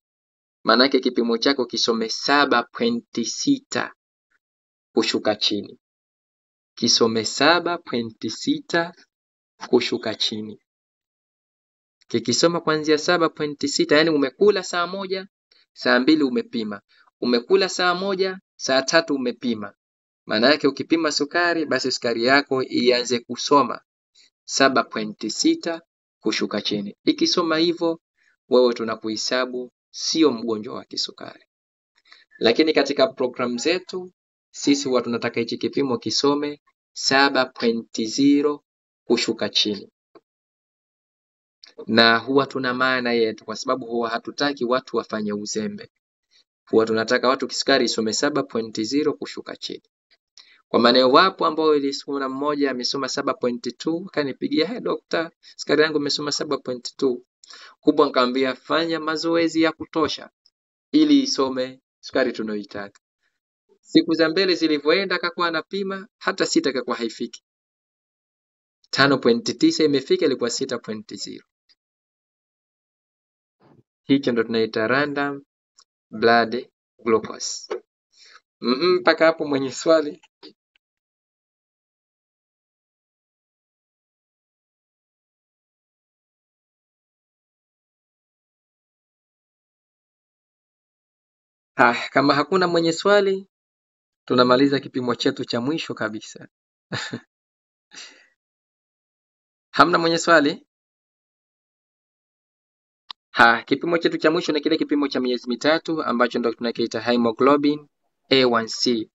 maana yake kipimo chako kisome 7.6 kushuka chini. Kisome 7.6 kushuka chini. Kikisoma kuanzia 7.6, yani umekula saa moja, saa mbili umepima. Umekula saa moja, saa tatu umepima. Maana yake ukipima sukari, basi sukari yako ianze kusoma 7.6 kushuka chini. Ikisoma hivyo, wewe tunakuhesabu sio mgonjwa wa kisukari. Lakini katika program zetu, sisi huwa tunataka hichi kipimo kisome 7.0 kushuka chini. Na huwa tuna maana yetu, kwa sababu huwa hatutaki watu wafanye uzembe. Huwa tunataka watu kisukari isome 7.0 kushuka chini. Kwa maana wapo ambao ilisoma mmoja amesoma 7.2, akanipigia, "Hey dokta, sukari yangu imesoma 7.2." Kubwa nikamwambia fanya mazoezi ya kutosha ili isome sukari tunayoitaka. Siku za mbele zilivyoenda akakuwa anapima hata 6 akakuwa haifiki. 5.9 imefika, ilikuwa 6.0. Hicho ndo tunaita random blood glucose. Mpaka hapo mwenye swali? Kama hakuna mwenye swali, tunamaliza kipimo chetu cha mwisho kabisa. Hamna mwenye swali? Kipimo chetu cha mwisho ni kile kipimo cha miezi mitatu ambacho ndo tunakiita hemoglobin A1C.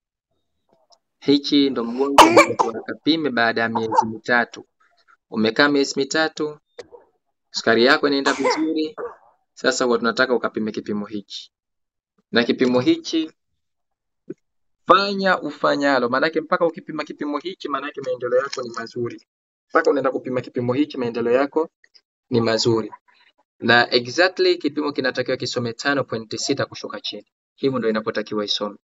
Hichi ndo mgonjwa anatakiwa akapime baada ya miezi mitatu. Umekaa miezi mitatu, sukari yako inaenda vizuri, sasa huwa tunataka ukapime kipimo hichi. Na kipimo hichi Fanya ufanyalo, maanake mpaka ukipima kipimo hiki, maanake maendeleo yako ni mazuri. Mpaka unaenda kupima kipimo hiki, maendeleo yako ni mazuri. Na exactly kipimo kinatakiwa kisome 5.6 kushuka chini. Hivyo ndio inapotakiwa isome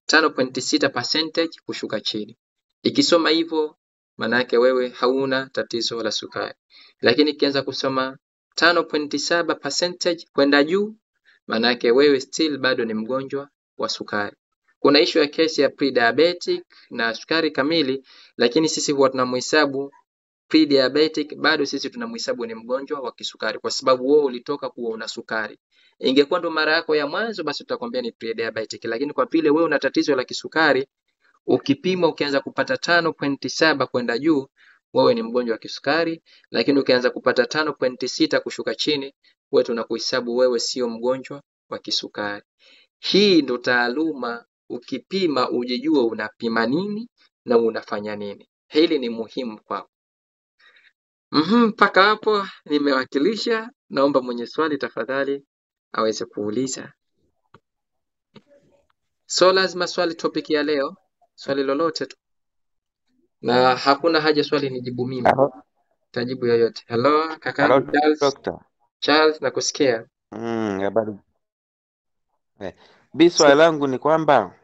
5.6% kushuka chini. Ikisoma hivyo, maanake wewe hauna tatizo la sukari. Lakini ikianza kusoma 5.7% kwenda juu, maanake wewe still bado ni mgonjwa wa sukari. Kuna issue ya kesi ya pre-diabetic na sukari kamili, lakini sisi huwa tunamhesabu pre-diabetic, bado sisi tunamhesabu ni mgonjwa wa kisukari kwa sababu wewe ulitoka kuwa una sukari. Ingekuwa ndo mara yako ya mwanzo, basi tutakwambia ni pre-diabetic, lakini kwa vile wewe una tatizo la kisukari, ukipima ukianza kupata 5.7 kwenda juu, wewe ni mgonjwa wa kisukari. Lakini ukianza kupata 5.6 kushuka chini, wewe tunakuhesabu wewe sio mgonjwa wa kisukari. Hii ndo taaluma, ukipima ujijue unapima nini na unafanya nini. Hili ni muhimu kwako. Mpaka hapo nimewakilisha. Naomba mwenye swali tafadhali aweze kuuliza. So lazima swali topic ya leo, swali lolote tu. Na hakuna haja swali nijibu mimi. Tajibu yoyote. Hello kaka Charles. Doctor. Charles nakusikia. Habari. Swali langu ni kwamba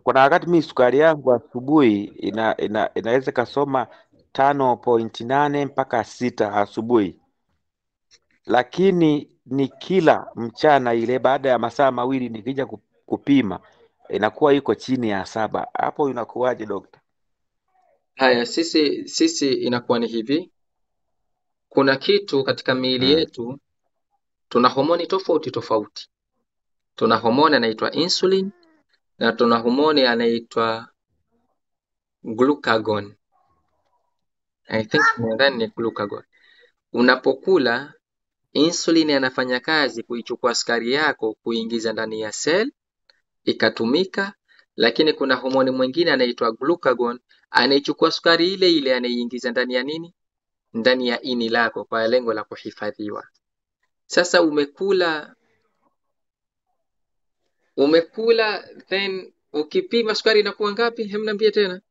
kuna wakati mimi sukari yangu asubuhi inaweza kasoma 5.8 mpaka 6 asubuhi, lakini ni kila mchana ile baada ya masaa mawili nikija kupima inakuwa iko chini ya 7. Hapo inakuwaje dokta? Haya, sisi inakuwa ni hivi. Kuna kitu katika miili yetu, tuna homoni tofauti. Tuna homoni anaitwa insulin na tuna homoni anaitwa glucagon. I think nadhani ni glucagon. Unapokula, insulin anafanya kazi kuichukua sukari yako kuingiza ndani ya cell ikatumika, lakini kuna homoni mwingine anaitwa glucagon anaichukua sukari ile ile anaiingiza ndani ya nini? Ndani ya ini lako kwa lengo la kuhifadhiwa. Sasa umekula then ukipima sukari inakuwa ngapi? Niambie tena.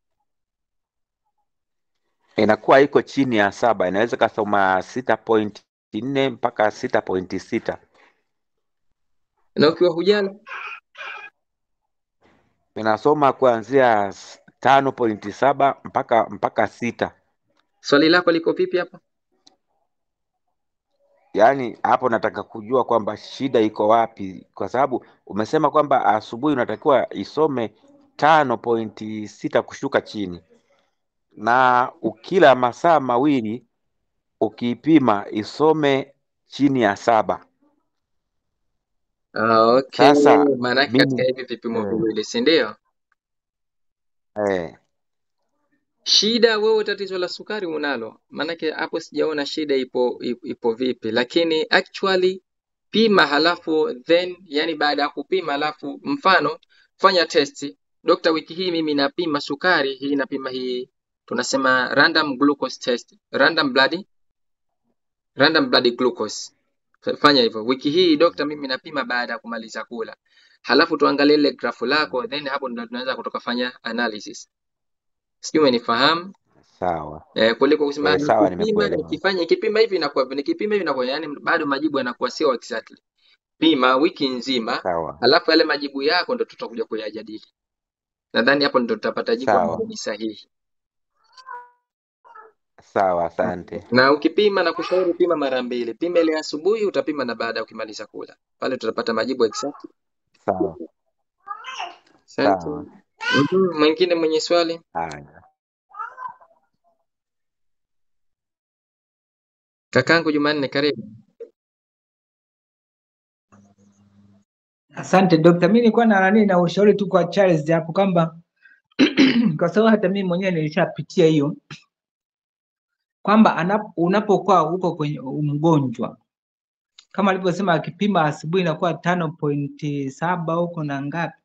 Inakuwa iko chini ya 7, inaweza kasoma 6.4 mpaka 6.6. Na ukiwa hujala inasoma kuanzia 5.7 mpaka 6. Swali lako liko vipi hapa? Yaani hapo nataka kujua kwamba shida iko wapi, kwa sababu umesema kwamba asubuhi unatakiwa isome 5.6 kushuka chini, na ukila masaa mawili ukipima isome chini ya 7. Okay. Sasa maana katika hivi vipimo viwili, si ndio? Shida wewe tatizo la sukari unalo. Maanake hapo sijaona shida ipo vipi, lakini actually pima halafu then, yani baada ya kupima halafu mfano fanya testi. Dokta, wiki hii mimi napima sukari, hii napima hii tunasema random glucose test, random blood glucose. Fanya hivyo. Wiki hii dokta, mimi napima baada ya kumaliza kula. Halafu tuangalie ile grafu lako, then hapo ndio tunaweza kutoka fanya analysis. Sijui umenifahamu? Sawa. Kuliko kusema sawa, nikipima hivi inakuwa, yani bado majibu yanakuwa sio exactly. Pima wiki nzima, halafu yale majibu yako ndio tutakuja kuyajadili. Nadhani hapo ndio tutapata jibu ambalo ni sahihi. Sawa, asante. Na ukipima na kushauri pima mara 2. Pima ile asubuhi, utapima na baada ukimaliza kula. Pale tutapata majibu exactly. Sawa. Sawa. Mwingine mwenye swali? Haya. Kakangu Jumanne, karibu. Asante Dokta, mimi nilikuwa na ushauri tu kwa Charles hapo kwamba kwa sababu hata mimi mwenyewe nilishapitia hiyo kwamba unapokuwa huko kwenye mgonjwa kama alivyosema akipima asubuhi inakuwa 5.7 huko na ngapi.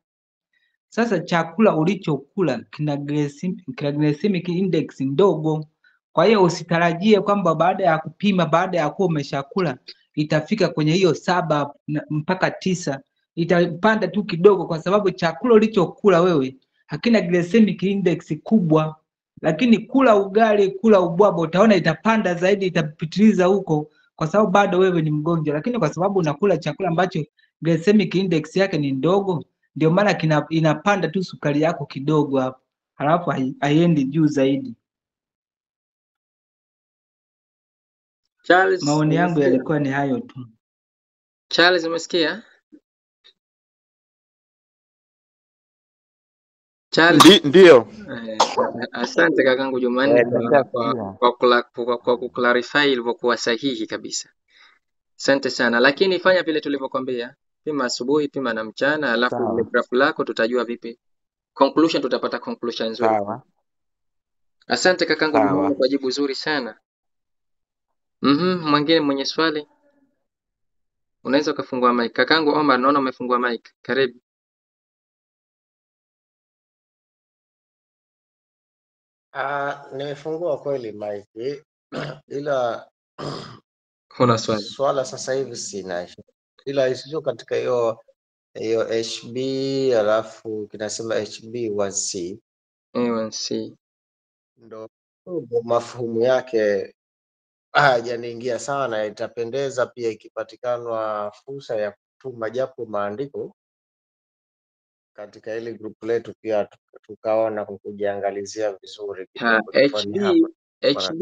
Sasa chakula ulichokula kina glycemic index ndogo, kwa hiyo usitarajie kwamba baada ya kupima, baada ya kuwa umeshakula itafika kwenye hiyo 7 mpaka 9. itapanda tu kidogo, kwa sababu chakula ulichokula wewe hakina glycemic index kubwa. Lakini kula ugali, kula ubwabwa, utaona itapanda zaidi, itapitiliza huko, kwa sababu bado wewe ni mgonjwa. Lakini kwa sababu unakula chakula ambacho glycemic index yake ni ndogo, ndio maana inapanda tu sukari yako kidogo hapo, halafu haiendi juu zaidi. Charles, Maoni yangu yalikuwa ni hayo tu. Charles, umesikia? Charles. Ndio. Asante kakangu Jumanne kwa kuclarify ilivyokuwa sahihi kabisa. Asante sana, lakini fanya vile tulivyokuambia, pima asubuhi, pima na mchana, alafu ile graph lako tutajua vipi conclusion, tutapata conclusion nzuri. Sawa. Asante kakangu Jumanne kwa jibu zuri sana. Mwingine mwenye swali unaweza ukafungua mic. Kakangu Omar, naona umefungua mic. Karibu. Nimefungua kweli mic ila Kuna swali. Swala sasa hivi sina, ila isio katika hiyo HB alafu kinasema HB1C. A1C. Ndo mafuhumu yake hajaniingia sana. Itapendeza pia ikipatikanwa fursa ya kutuma japo maandiko katika ile group letu, pia tukaona kujiangalizia vizuri. HB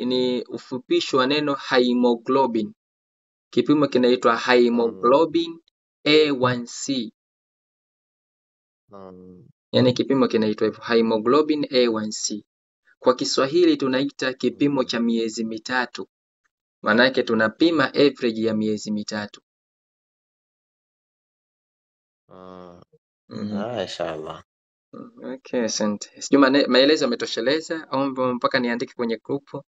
ni ufupisho wa neno hemoglobin. Kipimo kinaitwa hemoglobin A1C. Yaani kipimo kinaitwa hivyo, hemoglobin A1C. Kwa Kiswahili tunaita kipimo cha miezi mitatu. Maana yake tunapima average ya miezi mitatu. Inshallah. Okay, asante. Sijui maelezo yametosheleza au mpaka niandike kwenye grupu?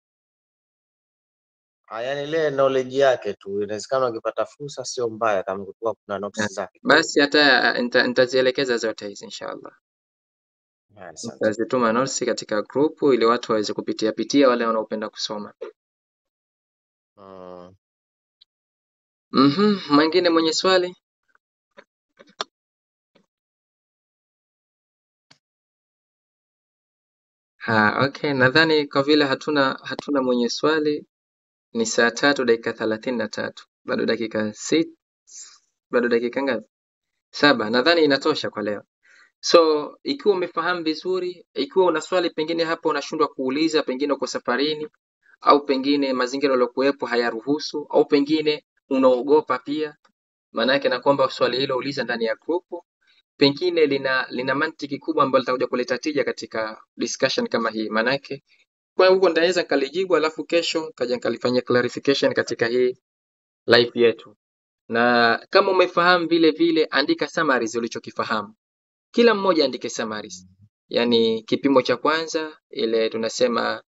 Yaani ile knowledge yake tu, inawezekana ukipata fursa sio mbaya kama kuna notes zake. Basi hata nitazielekeza zote hizi inshallah. Nitazituma notes katika grupu ili watu waweze kupitia wale wanaopenda kusoma. Mwingine mwenye swali? Okay, nadhani kwa vile hatuna mwenye swali, ni saa 3:33. Bado dakika 6. Bado dakika ngapi? 7. Nadhani inatosha kwa leo. So, ikiwa umefahamu vizuri, ikiwa una swali pengine hapo unashindwa kuuliza, pengine uko safarini, au pengine mazingira yaliyokuwepo hayaruhusu, au pengine unaogopa pia, maana yake na kwamba swali hilo uliza ndani ya grupu, pengine lina mantiki kubwa ambayo litakuja kuleta tija katika discussion kama hii. Maana yake kwa huko ndaweza kalijibu, alafu kesho kaja kalifanyia clarification katika hii live yetu. Na kama umefahamu vile vile, andika summaries ulichokifahamu. Kila mmoja andike summaries. Yani kipimo cha kwanza ile tunasema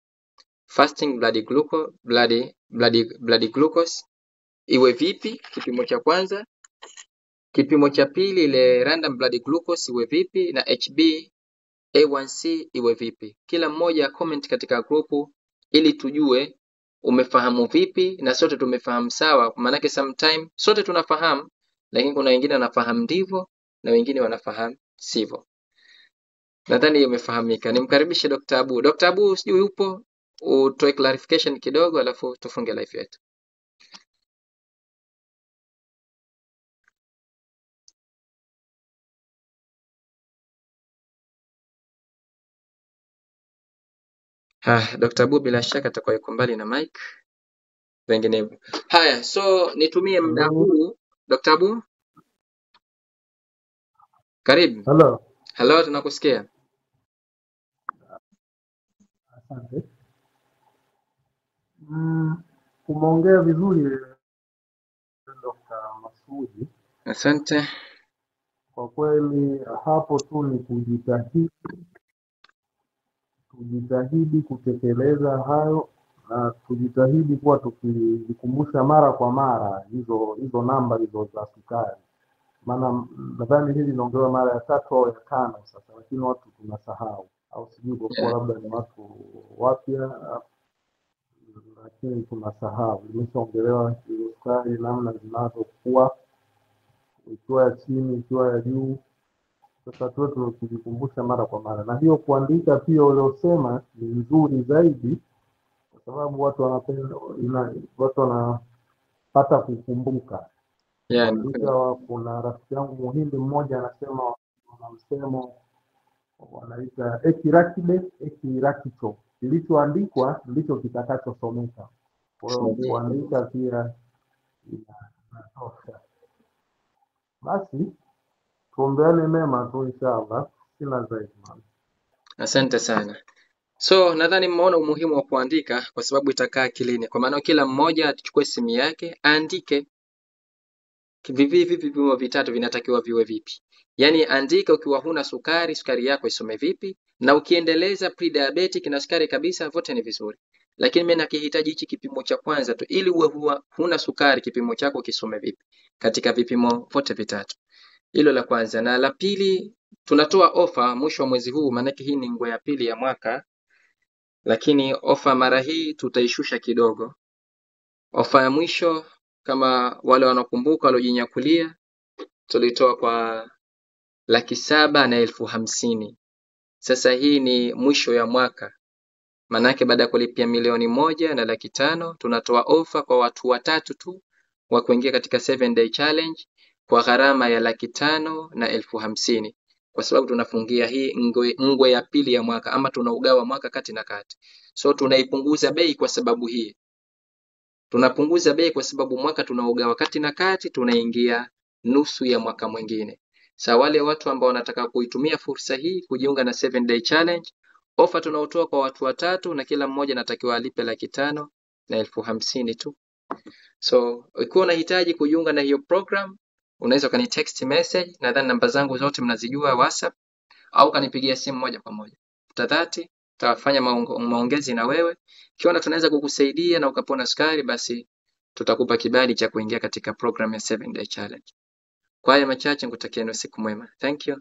fasting blood glucose iwe vipi, kipimo cha kwanza. Kipimo cha pili ile random blood glucose iwe vipi, na HbA1c iwe vipi. Kila mmoja comment katika grupu ili tujue umefahamu vipi na sote tumefahamu sawa. Maana sometime sote tunafahamu, lakini kuna wengine wanafahamu ndivyo na wengine wanafahamu sivyo. Nadhani imefahamika. Nimkaribishe Dr. Abu. Dr. Abu, sijui upo, utoe clarification kidogo alafu tufunge live yetu. Dr. Abu bila shaka atakuwa yuko mbali na mic. Vinginevyo. Haya, so nitumie muda huu Dr. Abu. Karibu. Hello, tunakusikia. Asante. Umeongea vizuri Dr. Masudi. Asante. Kwa kweli hapo tu ni kujitahidi kutekeleza hayo, na tujitahidi kuwa tukikumbusha mara kwa mara hizo namba hizo za sukari. Maana nadhani hili linaongewa mara ya 3 au ya 5 sasa, lakini watu tunasahau, au sijui kwa kuwa labda ni watu wapya, lakini tunasahau. Imeshaongelewa hizo sukari namna zinazokuwa ikiwa ya chini, ikiwa ya juu. Sasa tuwe tukijikumbusha mara kwa mara, na hiyo kuandika pia uliosema ni nzuri zaidi, kwa sababu watu wanapenda watu wanapata kukumbuka kuandika. Kuna rafiki yangu Muhindi mmoja anasema wana msemo wanaita ekirakibe ekirakicho, kilichoandikwa ndicho kitakachosomeka. Kwa hiyo kuandika pia inatosha. Basi tuombeane mema tu inshallah, sina zaidi. Asante sana. So nadhani mmeona umuhimu wa kuandika kwa sababu itakaa akilini. Kwa maana kila mmoja achukue simu yake aandike vipi vipimo vitatu vinatakiwa viwe vipi. Yaani andika ukiwa huna sukari, sukari yako isome vipi, na ukiendeleza pre-diabetic na sukari kabisa, vote ni vizuri. Lakini mimi nakihitaji hichi kipimo cha kwanza tu, ili uwe huna sukari, kipimo chako kisome vipi katika vipimo vote vitatu. Hilo la kwanza. Na la pili, tunatoa ofa mwisho wa mwezi huu, maana hii ni ngwe ya pili ya mwaka. Lakini ofa mara hii tutaishusha kidogo. Ofa ya mwisho, kama wale wanakumbuka waliojinyakulia, tulitoa kwa 750,000. Sasa hii ni mwisho ya mwaka. Manake baada ya kulipia 1,100,000 na 500,000 tunatoa ofa kwa watu watatu tu wa kuingia katika 7-day challenge kwa gharama ya 500,000 na 50,000. Kwa sababu tunafungia hii ngwe ya pili ya mwaka, ama tunaugawa mwaka kati na kati. So tunaipunguza bei kwa sababu hii. Tunapunguza bei kwa sababu mwaka tunaugawa kati na kati, tunaingia nusu ya mwaka mwingine. Sa wale watu ambao wanataka kuitumia fursa hii kujiunga na 7-day challenge, ofa tunaotoa kwa watu watatu na kila mmoja anatakiwa alipe 500,000 na 50,000 tu. So ukiwa unahitaji kujiunga na hiyo program, unaweza kani text message, nadhani namba zangu zote mnazijua WhatsApp, au kanipigia simu moja kwa moja. Tutafanya maongezi na wewe. Kiona tunaweza kukusaidia na ukapona sukari, basi tutakupa kibali cha kuingia katika program ya 7-day challenge. Kwa haya machache nikutakieni usiku mwema. Thank you.